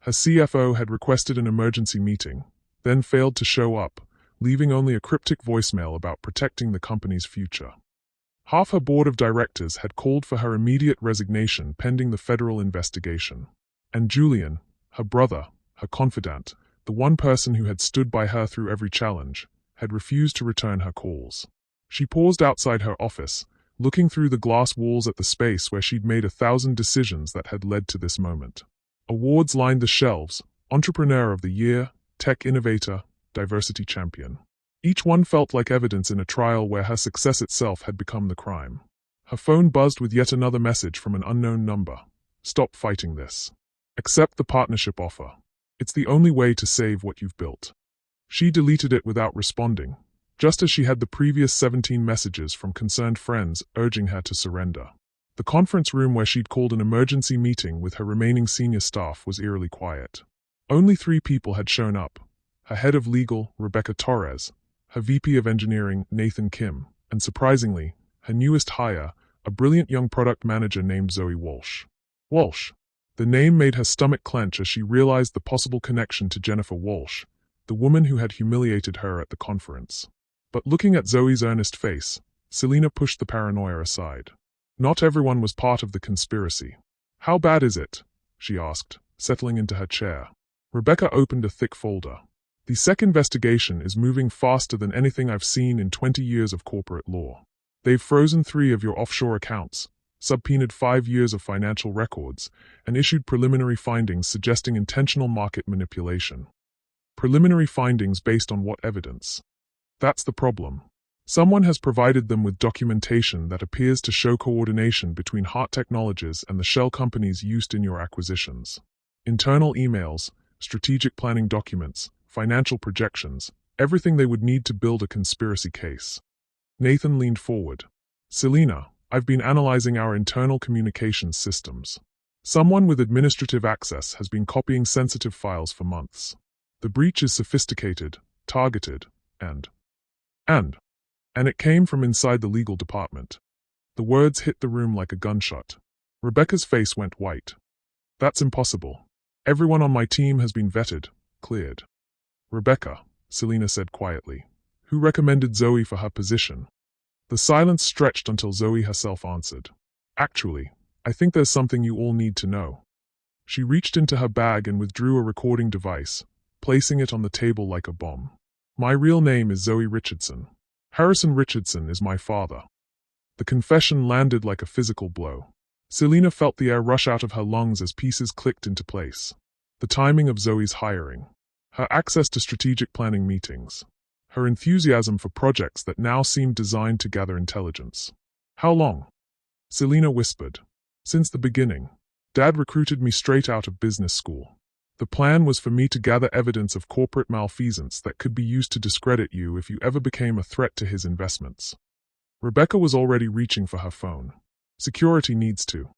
Her CFO had requested an emergency meeting, then failed to show up, leaving only a cryptic voicemail about protecting the company's future. Half her board of directors had called for her immediate resignation pending the federal investigation. And Julian, her brother, her confidant, the one person who had stood by her through every challenge, had refused to return her calls. She paused outside her office, looking through the glass walls at the space where she'd made 1,000 decisions that had led to this moment. Awards lined the shelves: Entrepreneur of the Year, Tech Innovator, Diversity Champion. Each one felt like evidence in a trial where her success itself had become the crime. Her phone buzzed with yet another message from an unknown number. "Stop fighting this. Accept the partnership offer. It's the only way to save what you've built." She deleted it without responding, just as she had the previous 17 messages from concerned friends urging her to surrender. The conference room where she'd called an emergency meeting with her remaining senior staff was eerily quiet. Only 3 people had shown up: her head of legal, Rebecca Torres, her VP of engineering, Nathan Kim, and surprisingly, her newest hire, a brilliant young product manager named Zoe Walsh. Walsh. The name made her stomach clench as she realized the possible connection to Jennifer Walsh, the woman who had humiliated her at the conference. But looking at Zoe's earnest face, Selina pushed the paranoia aside. Not everyone was part of the conspiracy. "How bad is it?" she asked, settling into her chair. Rebecca opened a thick folder. "The SEC investigation is moving faster than anything I've seen in 20 years of corporate law. They've frozen 3 of your offshore accounts, subpoenaed 5 years of financial records, and issued preliminary findings suggesting intentional market manipulation." Preliminary findings based on what evidence? That's the problem. Someone has provided them with documentation that appears to show coordination between Hart Technologies and the shell companies used in your acquisitions. Internal emails, strategic planning documents, financial projections, everything they would need to build a conspiracy case. Nathan leaned forward. "Selina, I've been analyzing our internal communications systems. Someone with administrative access has been copying sensitive files for months. The breach is sophisticated, targeted, and it came from inside the legal department." The words hit the room like a gunshot. Rebecca's face went white. "That's impossible. Everyone on my team has been vetted, cleared." "Rebecca," Selina said quietly, "who recommended Zoe for her position?" The silence stretched until Zoe herself answered. "Actually, I think there's something you all need to know." She reached into her bag and withdrew a recording device, placing it on the table like a bomb. "My real name is Zoe Richardson. Harrison Richardson is my father." The confession landed like a physical blow. Selina felt the air rush out of her lungs as pieces clicked into place. The timing of Zoe's hiring, her access to strategic planning meetings, her enthusiasm for projects that now seemed designed to gather intelligence. "How long?" Selina whispered. "Since the beginning. Dad recruited me straight out of business school. The plan was for me to gather evidence of corporate malfeasance that could be used to discredit you if you ever became a threat to his investments." Rebecca was already reaching for her phone. "Security needs to."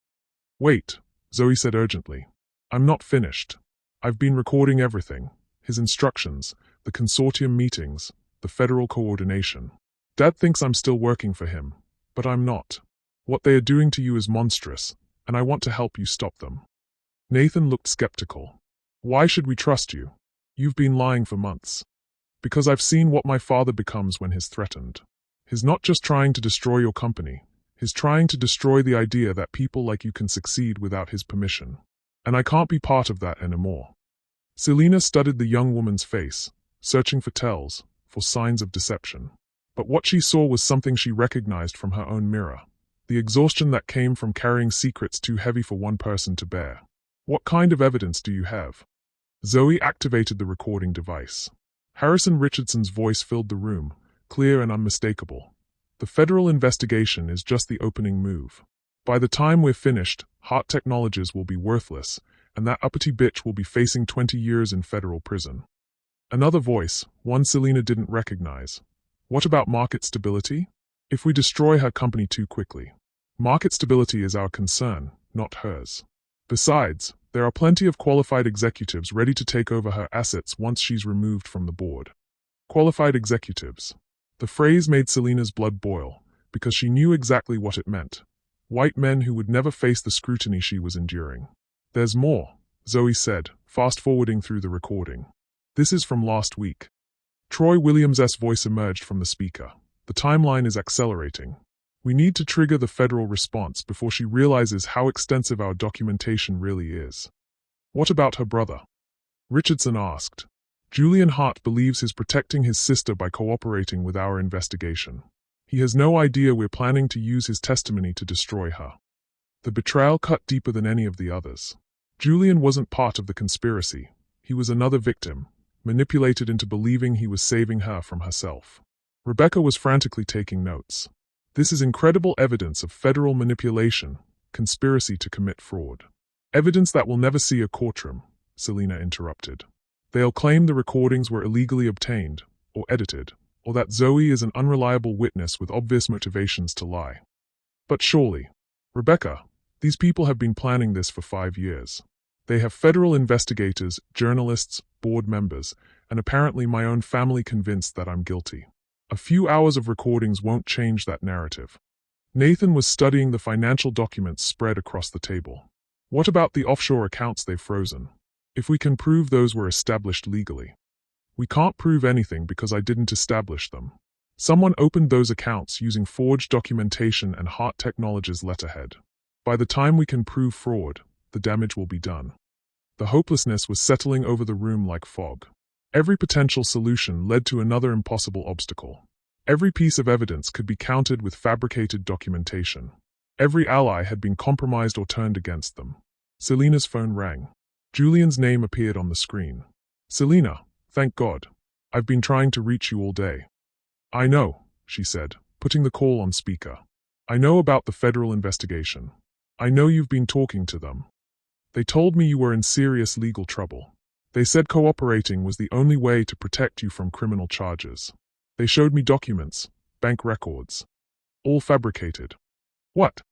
"Wait," Zoe said urgently. "I'm not finished. I've been recording everything. His instructions, the consortium meetings, the federal coordination. Dad thinks I'm still working for him, but I'm not. What they are doing to you is monstrous, and I want to help you stop them." Nathan looked skeptical. "Why should we trust you? You've been lying for months." "Because I've seen what my father becomes when he's threatened. He's not just trying to destroy your company. He's trying to destroy the idea that people like you can succeed without his permission. And I can't be part of that anymore." Selina studied the young woman's face, searching for tells, for signs of deception. But what she saw was something she recognized from her own mirror: the exhaustion that came from carrying secrets too heavy for one person to bear. "What kind of evidence do you have?" Zoe activated the recording device. Harrison Richardson's voice filled the room, clear and unmistakable. "The federal investigation is just the opening move. By the time we're finished, Hart Technologies will be worthless, and that uppity bitch will be facing 20 years in federal prison." Another voice, one Selina didn't recognize. "What about market stability? If we destroy her company too quickly." "Market stability is our concern, not hers. Besides, there are plenty of qualified executives ready to take over her assets once she's removed from the board." Qualified executives. The phrase made Selina's blood boil, because she knew exactly what it meant. White men who would never face the scrutiny she was enduring. "There's more," Zoe said, fast-forwarding through the recording. "This is from last week." Troy Williams' voice emerged from the speaker. "The timeline is accelerating. We need to trigger the federal response before she realizes how extensive our documentation really is." "What about her brother?" Richardson asked. "Julian Hart believes he's protecting his sister by cooperating with our investigation. He has no idea we're planning to use his testimony to destroy her." The betrayal cut deeper than any of the others. Julian wasn't part of the conspiracy. He was another victim, manipulated into believing he was saving her from herself. Rebecca was frantically taking notes. "This is incredible evidence of federal manipulation, conspiracy to commit fraud. Evidence that will never see a courtroom," Selina interrupted. "They'll claim the recordings were illegally obtained, or edited, or that Zoe is an unreliable witness with obvious motivations to lie." "But surely," Rebecca, these people have been planning this for 5 years. They have federal investigators, journalists, board members, and apparently my own family convinced that I'm guilty. A few hours of recordings won't change that narrative. Nathan was studying the financial documents spread across the table. What about the offshore accounts they've frozen? If we can prove those were established legally. We can't prove anything because I didn't establish them. Someone opened those accounts using forged documentation and Hart Technologies letterhead. By the time we can prove fraud, the damage will be done. The hopelessness was settling over the room like fog. Every potential solution led to another impossible obstacle. Every piece of evidence could be countered with fabricated documentation. Every ally had been compromised or turned against them. Selena's phone rang. Julian's name appeared on the screen. "Selena, thank God. I've been trying to reach you all day." "I know," she said, putting the call on speaker. "I know about the federal investigation. I know you've been talking to them. They told me you were in serious legal trouble. They said cooperating was the only way to protect you from criminal charges. They showed me documents, bank records. All fabricated." "What?"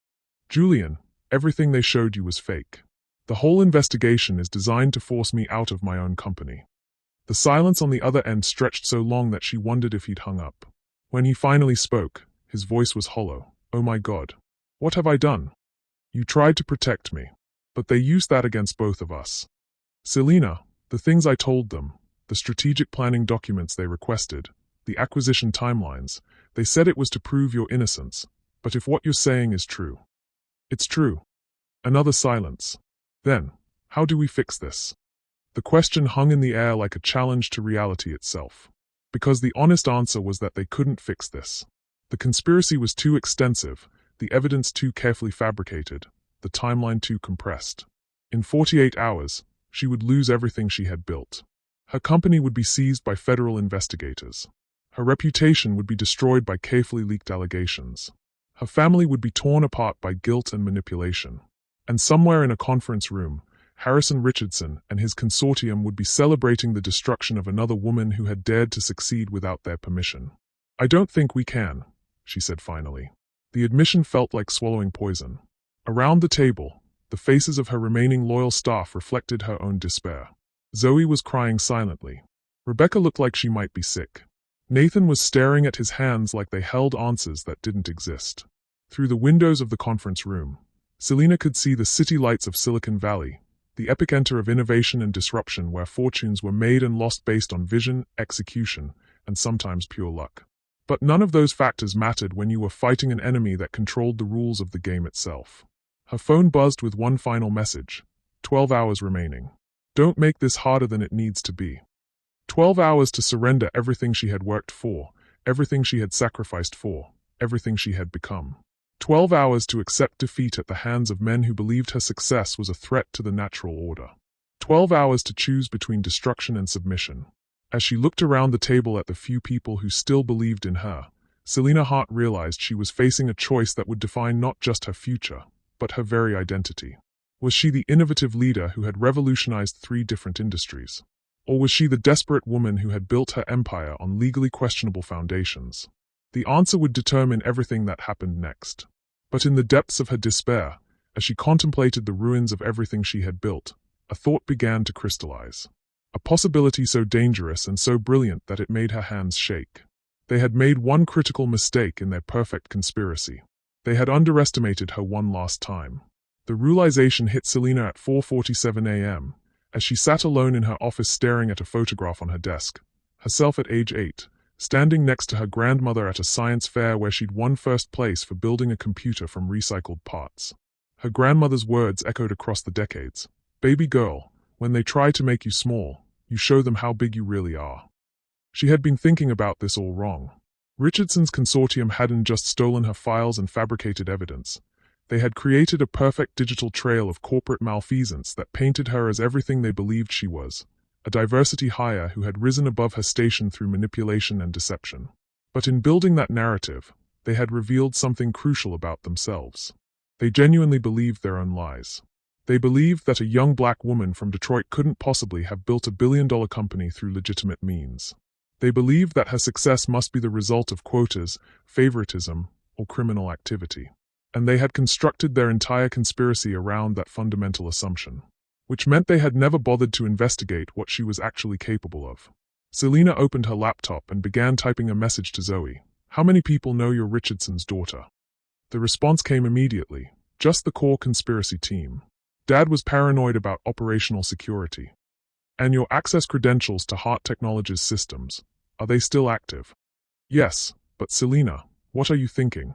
"Julian, everything they showed you was fake. The whole investigation is designed to force me out of my own company." The silence on the other end stretched so long that she wondered if he'd hung up. When he finally spoke, his voice was hollow. "Oh my God. What have I done? You tried to protect me. But they used that against both of us. Selena, the things I told them, the strategic planning documents they requested, the acquisition timelines, they said it was to prove your innocence. But if what you're saying is true..." "It's true." Another silence. "Then, how do we fix this?" The question hung in the air like a challenge to reality itself. Because the honest answer was that they couldn't fix this. The conspiracy was too extensive, the evidence too carefully fabricated, the timeline too compressed. In 48 hours, she would lose everything she had built. Her company would be seized by federal investigators. Her reputation would be destroyed by carefully leaked allegations. Her family would be torn apart by guilt and manipulation. And somewhere in a conference room, Harrison Richardson and his consortium would be celebrating the destruction of another woman who had dared to succeed without their permission. "I don't think we can," she said finally. The admission felt like swallowing poison. Around the table, the faces of her remaining loyal staff reflected her own despair. Zoe was crying silently. Rebecca looked like she might be sick. Nathan was staring at his hands like they held answers that didn't exist. Through the windows of the conference room, Selena could see the city lights of Silicon Valley, the epicenter of innovation and disruption where fortunes were made and lost based on vision, execution, and sometimes pure luck. But none of those factors mattered when you were fighting an enemy that controlled the rules of the game itself. Her phone buzzed with one final message. 12 hours remaining. Don't make this harder than it needs to be. 12 hours to surrender everything she had worked for, everything she had sacrificed for, everything she had become. 12 hours to accept defeat at the hands of men who believed her success was a threat to the natural order. 12 hours to choose between destruction and submission. As she looked around the table at the few people who still believed in her, Selena Hart realized she was facing a choice that would define not just her future, but her very identity. Was she the innovative leader who had revolutionized 3 different industries? Or was she the desperate woman who had built her empire on legally questionable foundations? The answer would determine everything that happened next. But in the depths of her despair, as she contemplated the ruins of everything she had built, a thought began to crystallize. A possibility so dangerous and so brilliant that it made her hands shake. They had made one critical mistake in their perfect conspiracy. They had underestimated her one last time. The realization hit Selena at 4:47 a.m., as she sat alone in her office staring at a photograph on her desk, herself at age 8, standing next to her grandmother at a science fair where she'd won first place for building a computer from recycled parts. Her grandmother's words echoed across the decades. "Baby girl, when they try to make you small, you show them how big you really are." She had been thinking about this all wrong. Richardson's consortium hadn't just stolen her files and fabricated evidence. They had created a perfect digital trail of corporate malfeasance that painted her as everything they believed she was, a diversity hire who had risen above her station through manipulation and deception. But in building that narrative, they had revealed something crucial about themselves. They genuinely believed their own lies. They believed that a young black woman from Detroit couldn't possibly have built a billion-dollar company through legitimate means. They believed that her success must be the result of quotas, favoritism, or criminal activity. And they had constructed their entire conspiracy around that fundamental assumption, which meant they had never bothered to investigate what she was actually capable of. Selina opened her laptop and began typing a message to Zoe. "How many people know you're Richardson's daughter?" The response came immediately. "Just the core conspiracy team. Dad was paranoid about operational security. And your access credentials to Heart Technologies systems, are they still active?" "Yes, but Selina, what are you thinking?"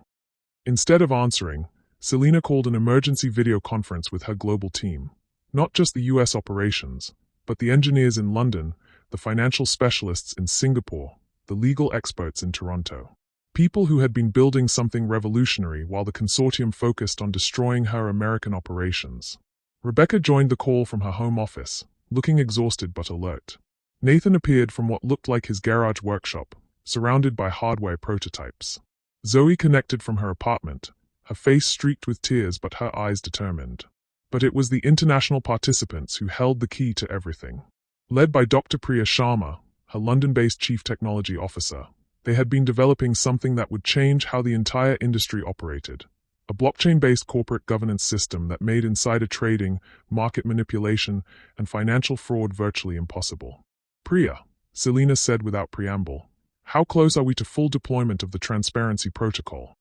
Instead of answering, Selina called an emergency video conference with her global team. Not just the US operations, but the engineers in London, the financial specialists in Singapore, the legal experts in Toronto. People who had been building something revolutionary while the consortium focused on destroying her American operations. Rebecca joined the call from her home office, looking exhausted but alert. Nathan appeared from what looked like his garage workshop, surrounded by hardware prototypes. Zoe connected from her apartment, her face streaked with tears but her eyes determined. But it was the international participants who held the key to everything. Led by Dr. Priya Sharma, her London-based chief technology officer, they had been developing something that would change how the entire industry operated. A blockchain-based corporate governance system that made insider trading, market manipulation, and financial fraud virtually impossible. "Priya," Selina said without preamble, "how close are we to full deployment of the transparency protocol?"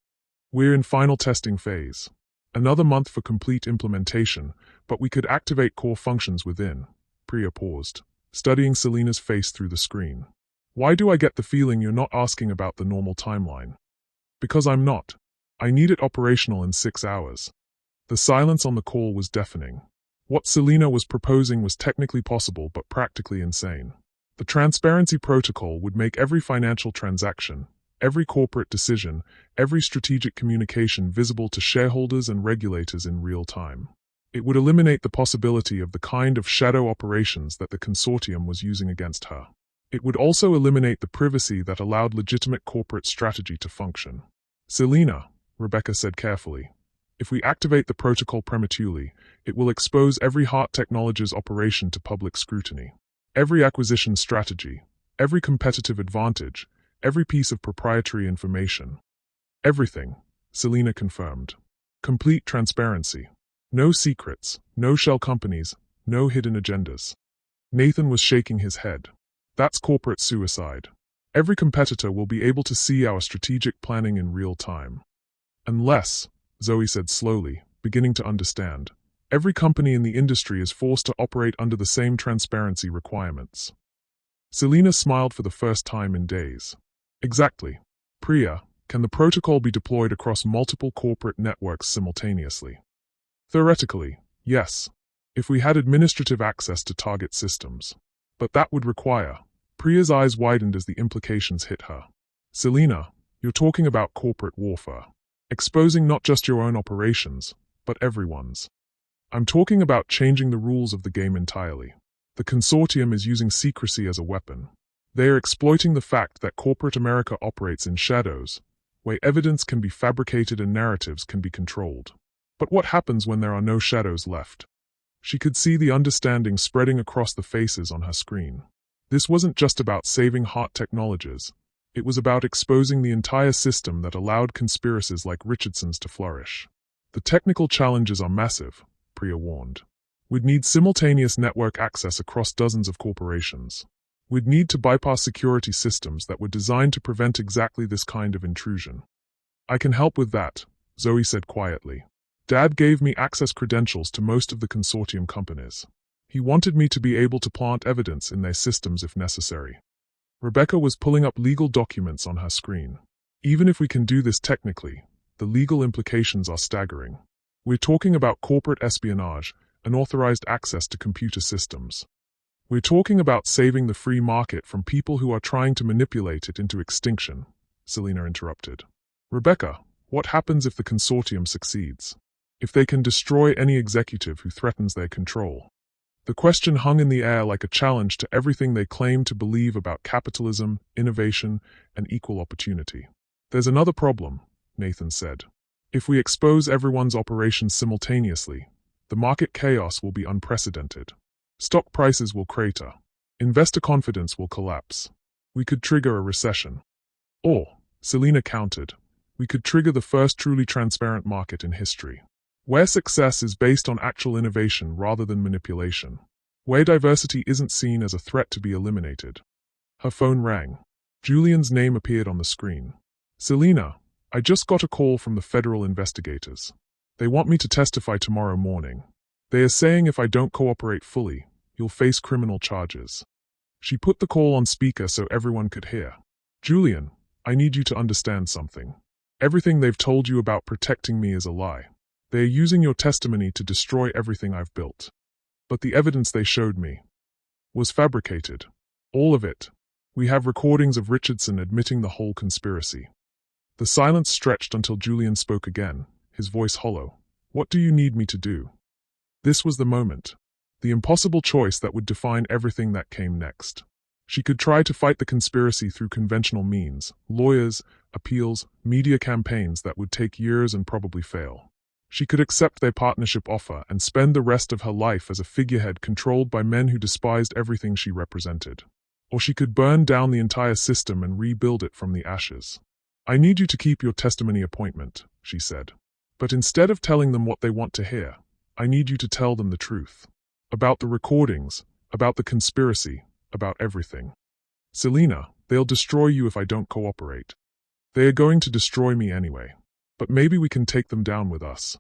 "We're in final testing phase. Another month for complete implementation, but we could activate core functions within." Priya paused, studying Selina's face through the screen. "Why do I get the feeling you're not asking about the normal timeline?" "Because I'm not. I need it operational in 6 hours." The silence on the call was deafening. What Selina was proposing was technically possible but practically insane. The transparency protocol would make every financial transaction, every corporate decision, every strategic communication visible to shareholders and regulators in real time. It would eliminate the possibility of the kind of shadow operations that the consortium was using against her. It would also eliminate the privacy that allowed legitimate corporate strategy to function. "Selina," Rebecca said carefully, "if we activate the protocol prematurely, it will expose every Heart Technologies operation to public scrutiny. Every acquisition strategy, every competitive advantage, every piece of proprietary information. Everything," Selina confirmed. "Complete transparency. No secrets, no shell companies, no hidden agendas." Nathan was shaking his head. "That's corporate suicide. Every competitor will be able to see our strategic planning in real time. Unless," Zoe said slowly, beginning to understand, "every company in the industry is forced to operate under the same transparency requirements." Selina smiled for the first time in days. "Exactly. Priya, can the protocol be deployed across multiple corporate networks simultaneously?" "Theoretically, yes, if we had administrative access to target systems. But that would require..." Priya's eyes widened as the implications hit her. "Selina, you're talking about corporate warfare. Exposing not just your own operations, but everyone's. I'm talking about changing the rules of the game entirely. The consortium is using secrecy as a weapon. They are exploiting the fact that corporate America operates in shadows, where evidence can be fabricated and narratives can be controlled. But what happens when there are no shadows left?" She could see the understanding spreading across the faces on her screen. This wasn't just about saving Heart Technologies. It was about exposing the entire system that allowed conspiracies like Richardson's to flourish. "The technical challenges are massive," Priya warned. "We'd need simultaneous network access across dozens of corporations. We'd need to bypass security systems that were designed to prevent exactly this kind of intrusion." "I can help with that," Zoe said quietly. "Dad gave me access credentials to most of the consortium companies. He wanted me to be able to plant evidence in their systems if necessary." Rebecca was pulling up legal documents on her screen. "Even if we can do this technically, the legal implications are staggering. We're talking about corporate espionage, unauthorized access to computer systems. We're talking about saving the free market from people who are trying to manipulate it into extinction," Selina interrupted. "Rebecca, what happens if the consortium succeeds? If they can destroy any executive who threatens their control?" The question hung in the air like a challenge to everything they claimed to believe about capitalism, innovation, and equal opportunity. "There's another problem," Nathan said. "If we expose everyone's operations simultaneously, the market chaos will be unprecedented. Stock prices will crater. Investor confidence will collapse. We could trigger a recession." "Or," Selina countered, We could trigger the first truly transparent market in history, where success is based on actual innovation rather than manipulation, where diversity isn't seen as a threat to be eliminated. Her phone rang. Julian's name appeared on the screen. Selina, I just got a call from the federal investigators. They want me to testify tomorrow morning. They are saying if I don't cooperate fully, you'll face criminal charges. She put the call on speaker so everyone could hear. Julian, I need you to understand something. Everything they've told you about protecting me is a lie. They are using your testimony to destroy everything I've built. But the evidence they showed me was fabricated. All of it. We have recordings of Richardson admitting the whole conspiracy. The silence stretched until Julian spoke again, his voice hollow. What do you need me to do? This was the moment. The impossible choice that would define everything that came next. She could try to fight the conspiracy through conventional means, lawyers, appeals, media campaigns that would take years and probably fail. She could accept their partnership offer and spend the rest of her life as a figurehead controlled by men who despised everything she represented. Or she could burn down the entire system and rebuild it from the ashes. I need you to keep your testimony appointment, she said. But instead of telling them what they want to hear, I need you to tell them the truth. About the recordings, about the conspiracy, about everything. Selina, they'll destroy you if I don't cooperate. They are going to destroy me anyway. But maybe we can take them down with us.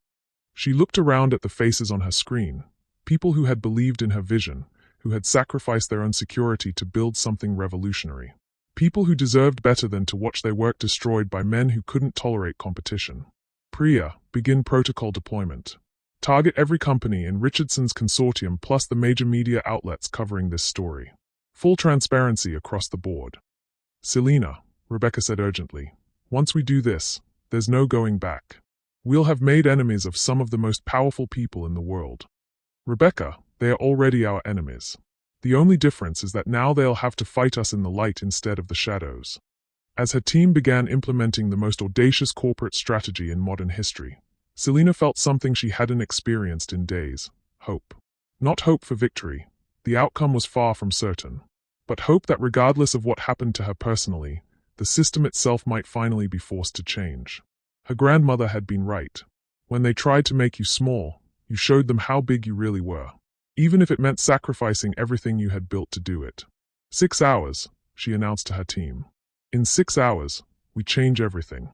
She looked around at the faces on her screen, people who had believed in her vision, who had sacrificed their own security to build something revolutionary. People who deserved better than to watch their work destroyed by men who couldn't tolerate competition. Priya, begin protocol deployment. Target every company in Richardson's consortium plus the major media outlets covering this story. Full transparency across the board. Selina, Rebecca said urgently, once we do this, there's no going back. We'll have made enemies of some of the most powerful people in the world. Rebecca, they are already our enemies. The only difference is that now they'll have to fight us in the light instead of the shadows. As her team began implementing the most audacious corporate strategy in modern history, Selina felt something she hadn't experienced in days: hope. Not hope for victory. The outcome was far from certain. But hope that regardless of what happened to her personally, the system itself might finally be forced to change. Her grandmother had been right. When they tried to make you small, you showed them how big you really were. Even if it meant sacrificing everything you had built to do it. 6 hours, she announced to her team. In 6 hours, we change everything.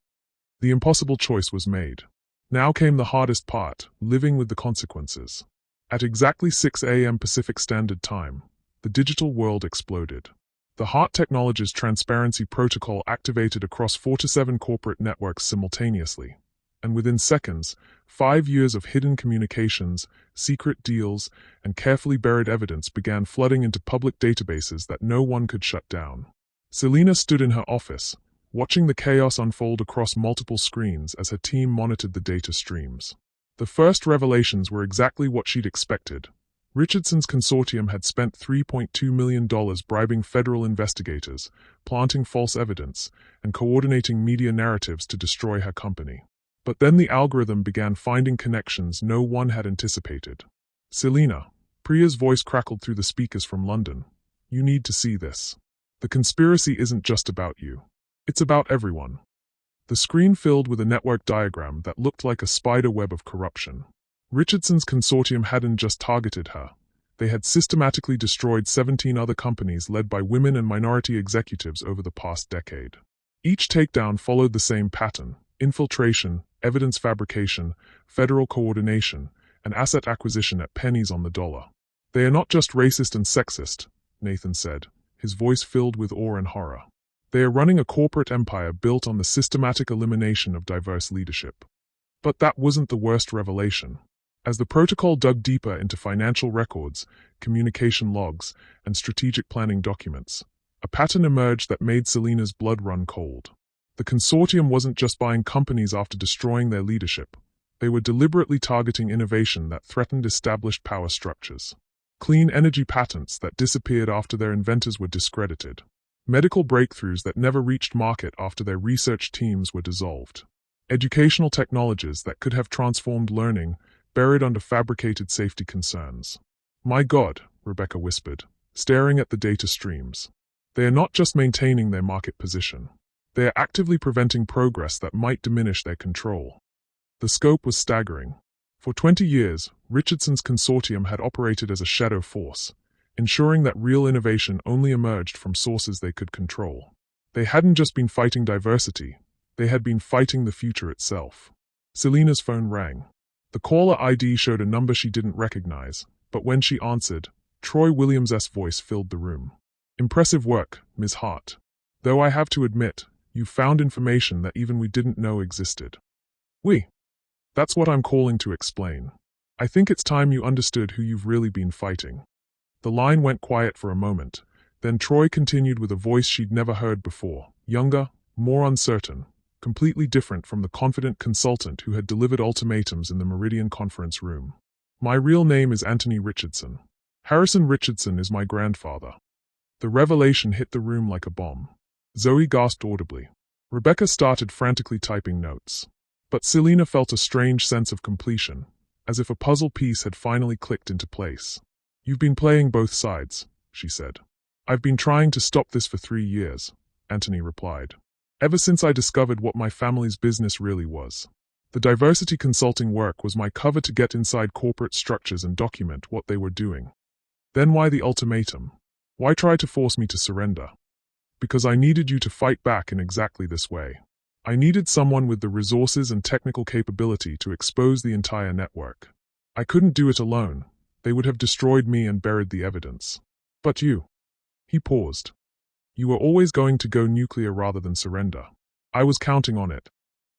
The impossible choice was made. Now came the hardest part, living with the consequences. At exactly 6 a.m. Pacific Standard Time, the digital world exploded. The Heart Technologies Transparency Protocol activated across 4 to 7 corporate networks simultaneously. And within seconds, 5 years of hidden communications, secret deals, and carefully buried evidence began flooding into public databases that no one could shut down. Selina stood in her office, watching the chaos unfold across multiple screens as her team monitored the data streams. The first revelations were exactly what she'd expected. Richardson's consortium had spent $3.2 million bribing federal investigators, planting false evidence, and coordinating media narratives to destroy her company. But then the algorithm began finding connections no one had anticipated. Selina, Priya's voice crackled through the speakers from London. You need to see this. The conspiracy isn't just about you. It's about everyone. The screen filled with a network diagram that looked like a spider web of corruption. Richardson's consortium hadn't just targeted her. They had systematically destroyed 17 other companies led by women and minority executives over the past decade. Each takedown followed the same pattern: infiltration, evidence fabrication, federal coordination, and asset acquisition at pennies on the dollar. They are not just racist and sexist, Nathan said, his voice filled with awe and horror. They are running a corporate empire built on the systematic elimination of diverse leadership. But that wasn't the worst revelation. As the protocol dug deeper into financial records, communication logs, and strategic planning documents, a pattern emerged that made Selina's blood run cold. The consortium wasn't just buying companies after destroying their leadership. They were deliberately targeting innovation that threatened established power structures. Clean energy patents that disappeared after their inventors were discredited. Medical breakthroughs that never reached market after their research teams were dissolved. Educational technologies that could have transformed learning, buried under fabricated safety concerns. My God, Rebecca whispered, staring at the data streams. They are not just maintaining their market position. They are actively preventing progress that might diminish their control. The scope was staggering. For 20 years, Richardson's consortium had operated as a shadow force, ensuring that real innovation only emerged from sources they could control. They hadn't just been fighting diversity, they had been fighting the future itself. Selena's phone rang. The caller ID showed a number she didn't recognize, but when she answered, Troy Williams' voice filled the room. "Impressive work, Ms. Hart. Though I have to admit, you found information that even we didn't know existed." That's what I'm calling to explain. I think it's time you understood who you've really been fighting." The line went quiet for a moment, then Troy continued with a voice she'd never heard before, younger, more uncertain, completely different from the confident consultant who had delivered ultimatums in the Meridian conference room. "My real name is Anthony Richardson. Harrison Richardson is my grandfather." The revelation hit the room like a bomb. Zoe gasped audibly. Rebecca started frantically typing notes. But Selena felt a strange sense of completion, as if a puzzle piece had finally clicked into place. "You've been playing both sides," she said. "I've been trying to stop this for 3 years," Anthony replied. "Ever since I discovered what my family's business really was. The diversity consulting work was my cover to get inside corporate structures and document what they were doing. Then why the ultimatum? Why try to force me to surrender? Because I needed you to fight back in exactly this way. I needed someone with the resources and technical capability to expose the entire network. I couldn't do it alone. They would have destroyed me and buried the evidence. But you." He paused. "You were always going to go nuclear rather than surrender. I was counting on it."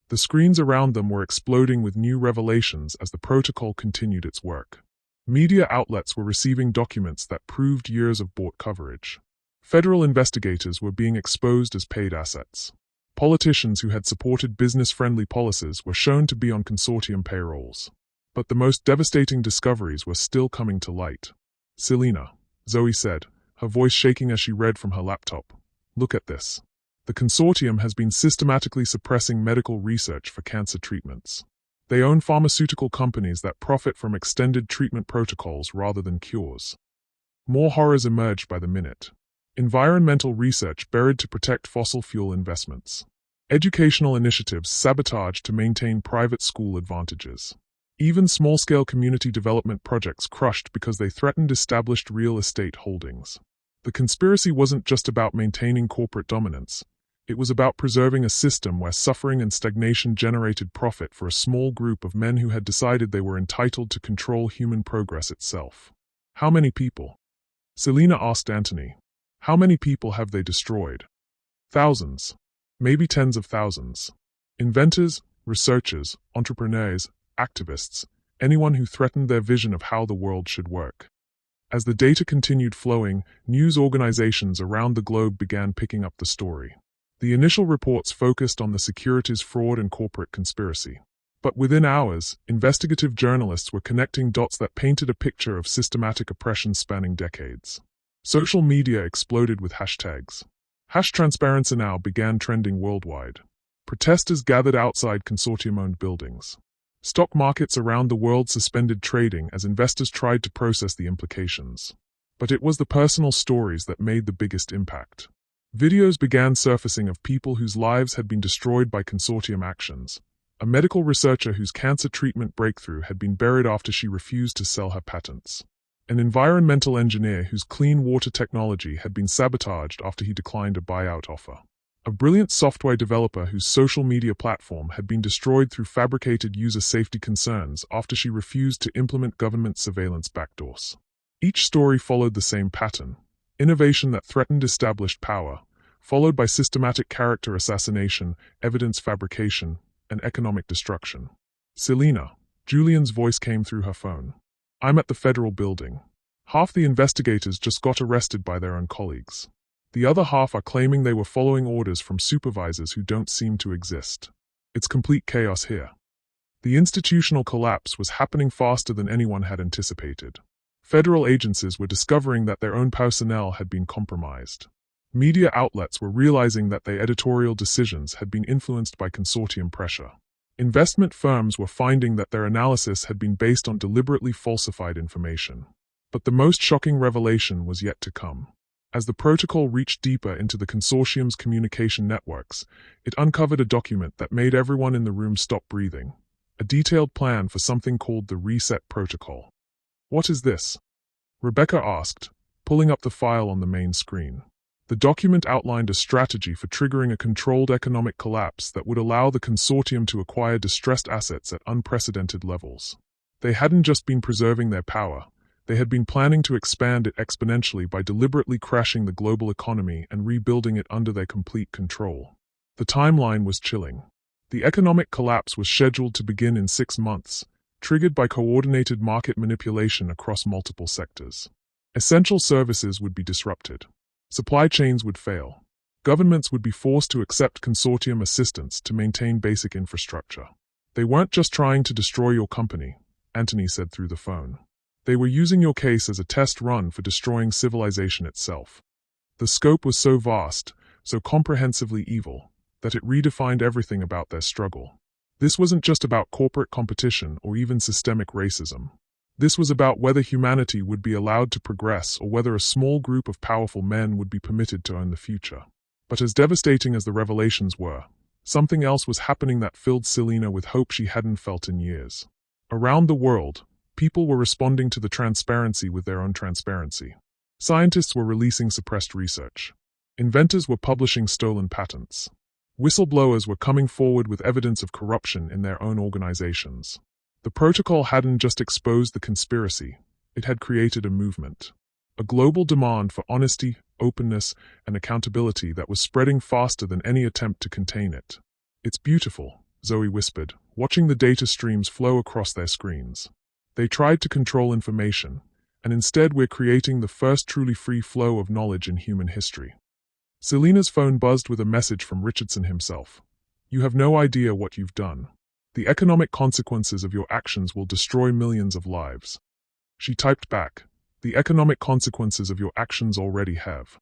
The screens around them were exploding with new revelations as the protocol continued its work. Media outlets were receiving documents that proved years of bought coverage. Federal investigators were being exposed as paid assets. Politicians who had supported business-friendly policies were shown to be on consortium payrolls. But the most devastating discoveries were still coming to light. "Selena," Zoe said, her voice shaking as she read from her laptop, "look at this. The consortium has been systematically suppressing medical research for cancer treatments. They own pharmaceutical companies that profit from extended treatment protocols rather than cures." More horrors emerged by the minute. Environmental research buried to protect fossil fuel investments. Educational initiatives sabotaged to maintain private school advantages. Even small-scale community development projects crushed because they threatened established real estate holdings. The conspiracy wasn't just about maintaining corporate dominance. It was about preserving a system where suffering and stagnation generated profit for a small group of men who had decided they were entitled to control human progress itself. "How many people?" Selena asked Anthony. "How many people have they destroyed?" "Thousands. Maybe tens of thousands. Inventors, researchers, entrepreneurs, activists, anyone who threatened their vision of how the world should work." As the data continued flowing, news organizations around the globe began picking up the story. The initial reports focused on the securities fraud and corporate conspiracy. But within hours, investigative journalists were connecting dots that painted a picture of systematic oppression spanning decades. Social media exploded with hashtags. #TransparencyNow began trending worldwide. Protesters gathered outside consortium-owned buildings. Stock markets around the world suspended trading as investors tried to process the implications. But it was the personal stories that made the biggest impact. Videos began surfacing of people whose lives had been destroyed by consortium actions. A medical researcher whose cancer treatment breakthrough had been buried after she refused to sell her patents. An environmental engineer whose clean water technology had been sabotaged after he declined a buyout offer. A brilliant software developer whose social media platform had been destroyed through fabricated user safety concerns after she refused to implement government surveillance backdoors. Each story followed the same pattern: innovation that threatened established power, followed by systematic character assassination, evidence fabrication, and economic destruction. "Selena," Julian's voice came through her phone. "I'm at the federal building. Half the investigators just got arrested by their own colleagues. The other half are claiming they were following orders from supervisors who don't seem to exist. It's complete chaos here." The institutional collapse was happening faster than anyone had anticipated. Federal agencies were discovering that their own personnel had been compromised. Media outlets were realizing that their editorial decisions had been influenced by consortium pressure. Investment firms were finding that their analysis had been based on deliberately falsified information. But the most shocking revelation was yet to come. As the protocol reached deeper into the consortium's communication networks, it uncovered a document that made everyone in the room stop breathing. A detailed plan for something called the Reset Protocol. "What is this?" Rebecca asked, pulling up the file on the main screen. The document outlined a strategy for triggering a controlled economic collapse that would allow the consortium to acquire distressed assets at unprecedented levels. They hadn't just been preserving their power, they had been planning to expand it exponentially by deliberately crashing the global economy and rebuilding it under their complete control. The timeline was chilling. The economic collapse was scheduled to begin in 6 months, triggered by coordinated market manipulation across multiple sectors. Essential services would be disrupted. Supply chains would fail. Governments would be forced to accept consortium assistance to maintain basic infrastructure. "They weren't just trying to destroy your company," Anthony said through the phone. "They were using your case as a test run for destroying civilization itself." The scope was so vast, so comprehensively evil, that it redefined everything about their struggle. This wasn't just about corporate competition or even systemic racism. This was about whether humanity would be allowed to progress or whether a small group of powerful men would be permitted to own the future. But as devastating as the revelations were, something else was happening that filled Selena with hope she hadn't felt in years. Around the world, people were responding to the transparency with their own transparency. Scientists were releasing suppressed research. Inventors were publishing stolen patents. Whistleblowers were coming forward with evidence of corruption in their own organizations. The protocol hadn't just exposed the conspiracy, it had created a movement. A global demand for honesty, openness, and accountability that was spreading faster than any attempt to contain it. "It's beautiful," Zoe whispered, watching the data streams flow across their screens. "They tried to control information, and instead we're creating the first truly free flow of knowledge in human history." Selena's phone buzzed with a message from Richardson himself. "You have no idea what you've done. The economic consequences of your actions will destroy millions of lives." She typed back, "The economic consequences of your actions already have."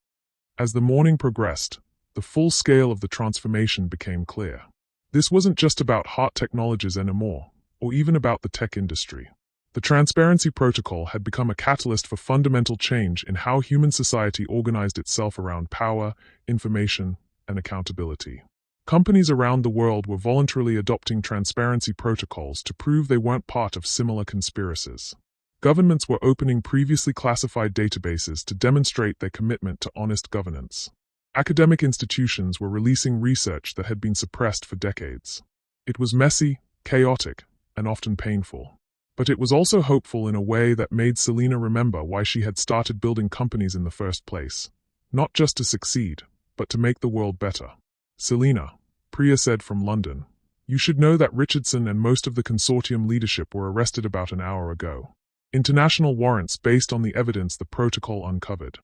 As the morning progressed, the full scale of the transformation became clear. This wasn't just about heart technologies anymore, or even about the tech industry. The Transparency Protocol had become a catalyst for fundamental change in how human society organized itself around power, information, and accountability. Companies around the world were voluntarily adopting transparency protocols to prove they weren't part of similar conspiracies. Governments were opening previously classified databases to demonstrate their commitment to honest governance. Academic institutions were releasing research that had been suppressed for decades. It was messy, chaotic, and often painful. But it was also hopeful in a way that made Selena remember why she had started building companies in the first place. Not just to succeed, but to make the world better. "Selena," Priya said from London, "you should know that Richardson and most of the consortium leadership were arrested about an hour ago. International warrants based on the evidence the protocol uncovered."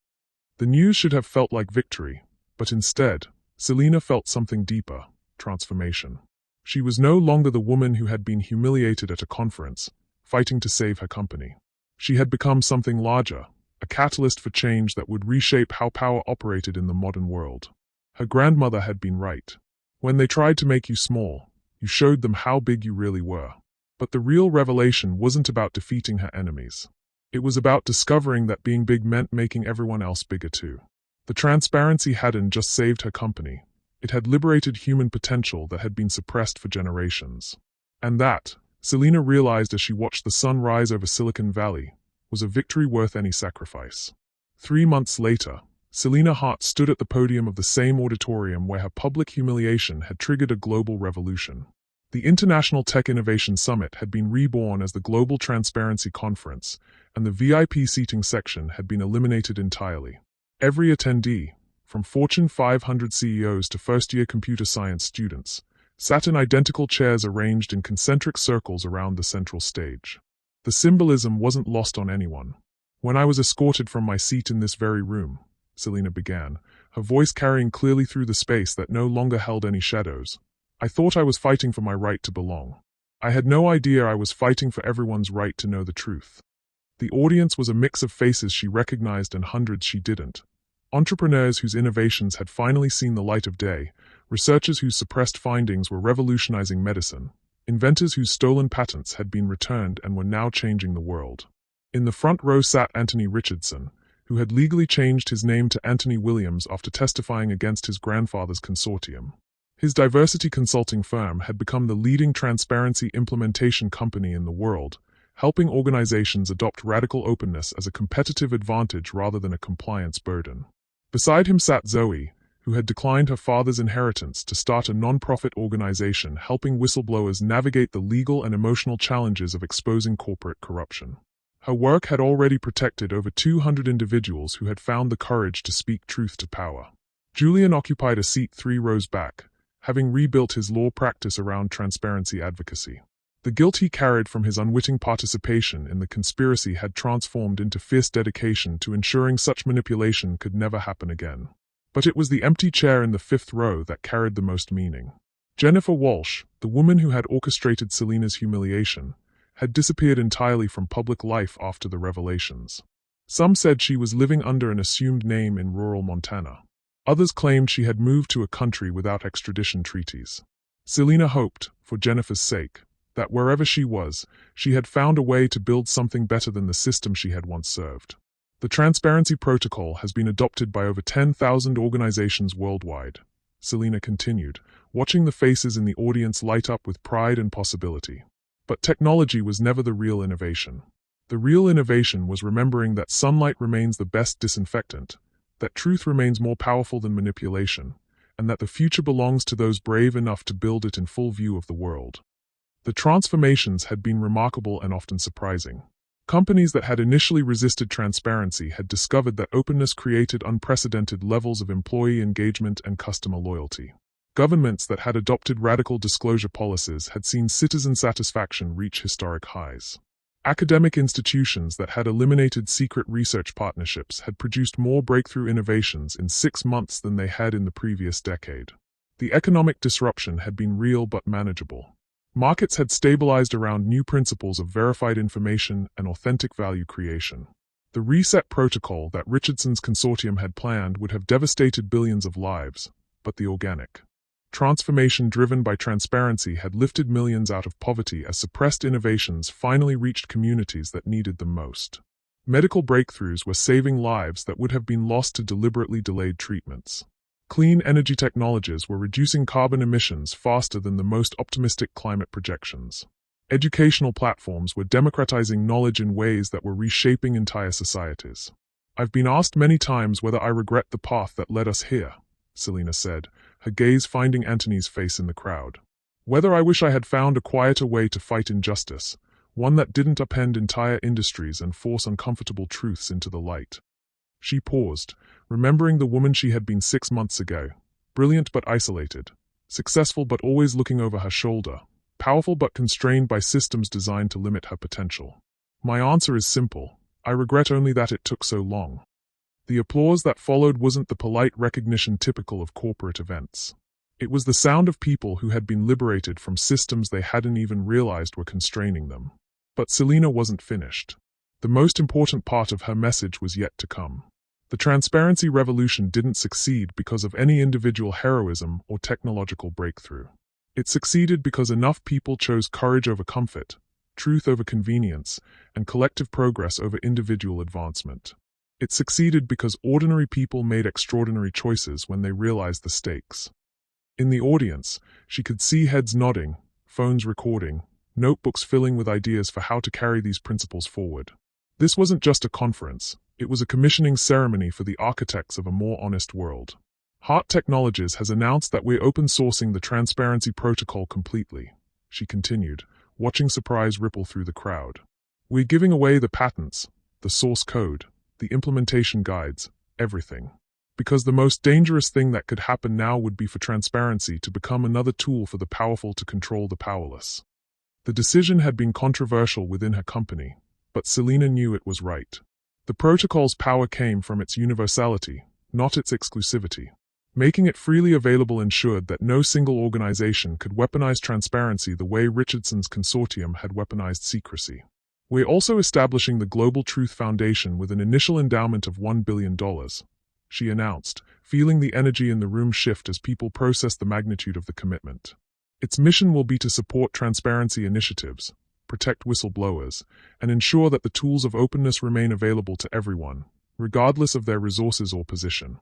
The news should have felt like victory, but instead, Selena felt something deeper: transformation. She was no longer the woman who had been humiliated at a conference, fighting to save her company. She had become something larger, a catalyst for change that would reshape how power operated in the modern world. Her grandmother had been right. When they tried to make you small, you showed them how big you really were. But the real revelation wasn't about defeating her enemies. It was about discovering that being big meant making everyone else bigger too. The transparency hadn't just saved her company, it had liberated human potential that had been suppressed for generations. And that, Selena realized as she watched the sun rise over Silicon Valley, was a victory worth any sacrifice. 3 months later, Selena Hart stood at the podium of the same auditorium where her public humiliation had triggered a global revolution. The International Tech Innovation Summit had been reborn as the Global Transparency Conference, and the VIP seating section had been eliminated entirely. Every attendee, from Fortune 500 CEOs to first-year computer science students, sat in identical chairs arranged in concentric circles around the central stage. The symbolism wasn't lost on anyone. "When I was escorted from my seat in this very room," Selena began, her voice carrying clearly through the space that no longer held any shadows, "I thought I was fighting for my right to belong. I had no idea I was fighting for everyone's right to know the truth." The audience was a mix of faces she recognized and hundreds she didn't. Entrepreneurs whose innovations had finally seen the light of day, researchers whose suppressed findings were revolutionizing medicine, inventors whose stolen patents had been returned and were now changing the world. In the front row sat Anthony Richardson, who had legally changed his name to Anthony Williams after testifying against his grandfather's consortium. His diversity consulting firm had become the leading transparency implementation company in the world, helping organizations adopt radical openness as a competitive advantage rather than a compliance burden. Beside him sat Zoe, who had declined her father's inheritance to start a non-profit organization helping whistleblowers navigate the legal and emotional challenges of exposing corporate corruption. Her work had already protected over 200 individuals who had found the courage to speak truth to power. Julian occupied a seat 3 rows back, having rebuilt his law practice around transparency advocacy. The guilt he carried from his unwitting participation in the conspiracy had transformed into fierce dedication to ensuring such manipulation could never happen again. But it was the empty chair in the 5th row that carried the most meaning. Jennifer Walsh, the woman who had orchestrated Selena's humiliation, had disappeared entirely from public life after the revelations. Some said she was living under an assumed name in rural Montana. Others claimed she had moved to a country without extradition treaties. Selena hoped, for Jennifer's sake, that wherever she was, she had found a way to build something better than the system she had once served. The Transparency Protocol has been adopted by over 10,000 organizations worldwide, Selena continued, watching the faces in the audience light up with pride and possibility. But technology was never the real innovation. The real innovation was remembering that sunlight remains the best disinfectant, that truth remains more powerful than manipulation, and that the future belongs to those brave enough to build it in full view of the world. The transformations had been remarkable and often surprising. Companies that had initially resisted transparency had discovered that openness created unprecedented levels of employee engagement and customer loyalty. Governments that had adopted radical disclosure policies had seen citizen satisfaction reach historic highs. Academic institutions that had eliminated secret research partnerships had produced more breakthrough innovations in 6 months than they had in the previous decade. The economic disruption had been real but manageable. Markets had stabilized around new principles of verified information and authentic value creation. The reset protocol that Richardson's consortium had planned would have devastated billions of lives, but the organic transformation driven by transparency had lifted millions out of poverty as suppressed innovations finally reached communities that needed them most. Medical breakthroughs were saving lives that would have been lost to deliberately delayed treatments. Clean energy technologies were reducing carbon emissions faster than the most optimistic climate projections. Educational platforms were democratizing knowledge in ways that were reshaping entire societies. I've been asked many times whether I regret the path that led us here, Selena said, her gaze finding Anthony's face in the crowd. Whether I wish I had found a quieter way to fight injustice, one that didn't upend entire industries and force uncomfortable truths into the light. She paused, remembering the woman she had been 6 months ago, brilliant but isolated, successful but always looking over her shoulder, powerful but constrained by systems designed to limit her potential. My answer is simple. I regret only that it took so long. The applause that followed wasn't the polite recognition typical of corporate events. It was the sound of people who had been liberated from systems they hadn't even realized were constraining them. But Selena wasn't finished. The most important part of her message was yet to come. The transparency revolution didn't succeed because of any individual heroism or technological breakthrough. It succeeded because enough people chose courage over comfort, truth over convenience, and collective progress over individual advancement. It succeeded because ordinary people made extraordinary choices when they realized the stakes. In the audience, she could see heads nodding, phones recording, notebooks filling with ideas for how to carry these principles forward. This wasn't just a conference, it was a commissioning ceremony for the architects of a more honest world. Heart Technologies has announced that we're open-sourcing the Transparency Protocol completely, she continued, watching surprise ripple through the crowd. We're giving away the patents, the source code, the implementation guides, everything. Because the most dangerous thing that could happen now would be for transparency to become another tool for the powerful to control the powerless. The decision had been controversial within her company, but Selena knew it was right. The protocol's power came from its universality, not its exclusivity. Making it freely available ensured that no single organization could weaponize transparency the way Richardson's consortium had weaponized secrecy. We're also establishing the Global Truth Foundation with an initial endowment of $1 billion, she announced, feeling the energy in the room shift as people processed the magnitude of the commitment. Its mission will be to support transparency initiatives, protect whistleblowers, and ensure that the tools of openness remain available to everyone, regardless of their resources or position.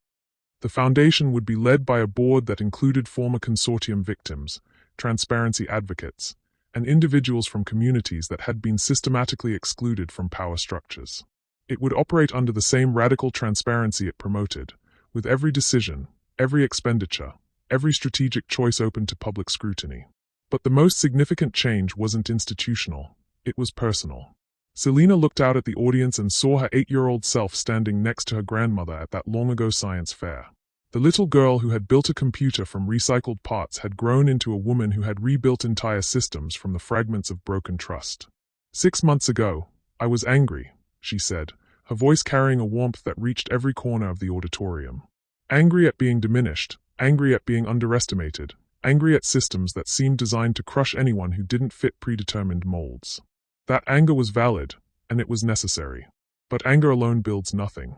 The foundation would be led by a board that included former consortium victims, transparency advocates, and individuals from communities that had been systematically excluded from power structures. It would operate under the same radical transparency it promoted, with every decision, every expenditure, every strategic choice open to public scrutiny. But the most significant change wasn't institutional, it was personal. Selina looked out at the audience and saw her 8-year-old self standing next to her grandmother at that long-ago science fair. The little girl who had built a computer from recycled parts had grown into a woman who had rebuilt entire systems from the fragments of broken trust. 6 months ago, I was angry, she said, her voice carrying a warmth that reached every corner of the auditorium. Angry at being diminished, angry at being underestimated, angry at systems that seemed designed to crush anyone who didn't fit predetermined molds. That anger was valid, and it was necessary. But anger alone builds nothing.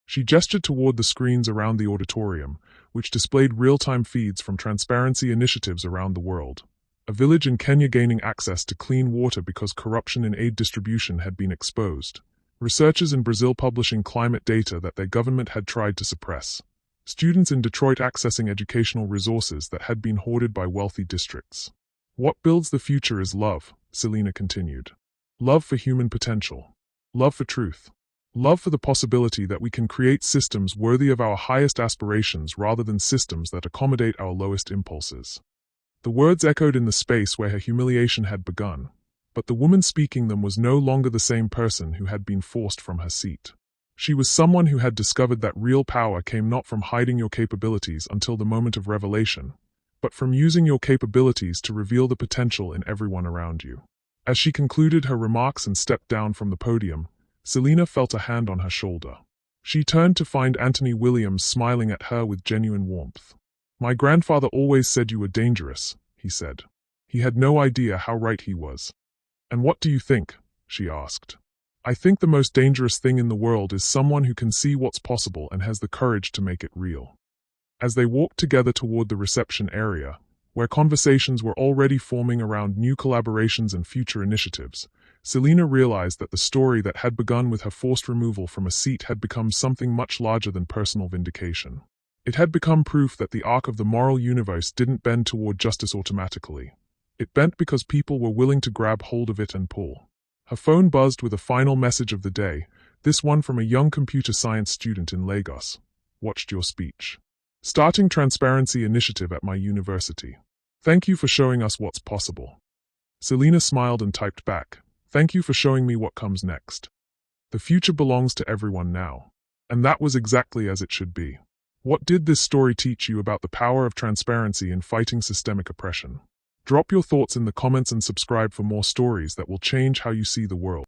She gestured toward the screens around the auditorium, which displayed real-time feeds from transparency initiatives around the world. A village in Kenya gaining access to clean water because corruption in aid distribution had been exposed. Researchers in Brazil publishing climate data that their government had tried to suppress. Students in Detroit accessing educational resources that had been hoarded by wealthy districts. What builds the future is love, Selina continued. Love for human potential. Love for truth. Love for the possibility that we can create systems worthy of our highest aspirations rather than systems that accommodate our lowest impulses. The words echoed in the space where her humiliation had begun, but the woman speaking them was no longer the same person who had been forced from her seat. She was someone who had discovered that real power came not from hiding your capabilities until the moment of revelation, but from using your capabilities to reveal the potential in everyone around you. As she concluded her remarks and stepped down from the podium, Selina felt a hand on her shoulder. She turned to find Anthony Williams smiling at her with genuine warmth. "My grandfather always said you were dangerous," he said. He had no idea how right he was. "And what do you think?" she asked. "I think the most dangerous thing in the world is someone who can see what's possible and has the courage to make it real." As they walked together toward the reception area, where conversations were already forming around new collaborations and future initiatives, Selina realized that the story that had begun with her forced removal from a seat had become something much larger than personal vindication. It had become proof that the arc of the moral universe didn't bend toward justice automatically. It bent because people were willing to grab hold of it and pull. Her phone buzzed with a final message of the day, this one from a young computer science student in Lagos. "Watched your speech. Starting transparency initiative at my university. Thank you for showing us what's possible." Selina smiled and typed back, "Thank you for showing me what comes next. The future belongs to everyone now." And that was exactly as it should be. What did this story teach you about the power of transparency in fighting systemic oppression? Drop your thoughts in the comments and subscribe for more stories that will change how you see the world.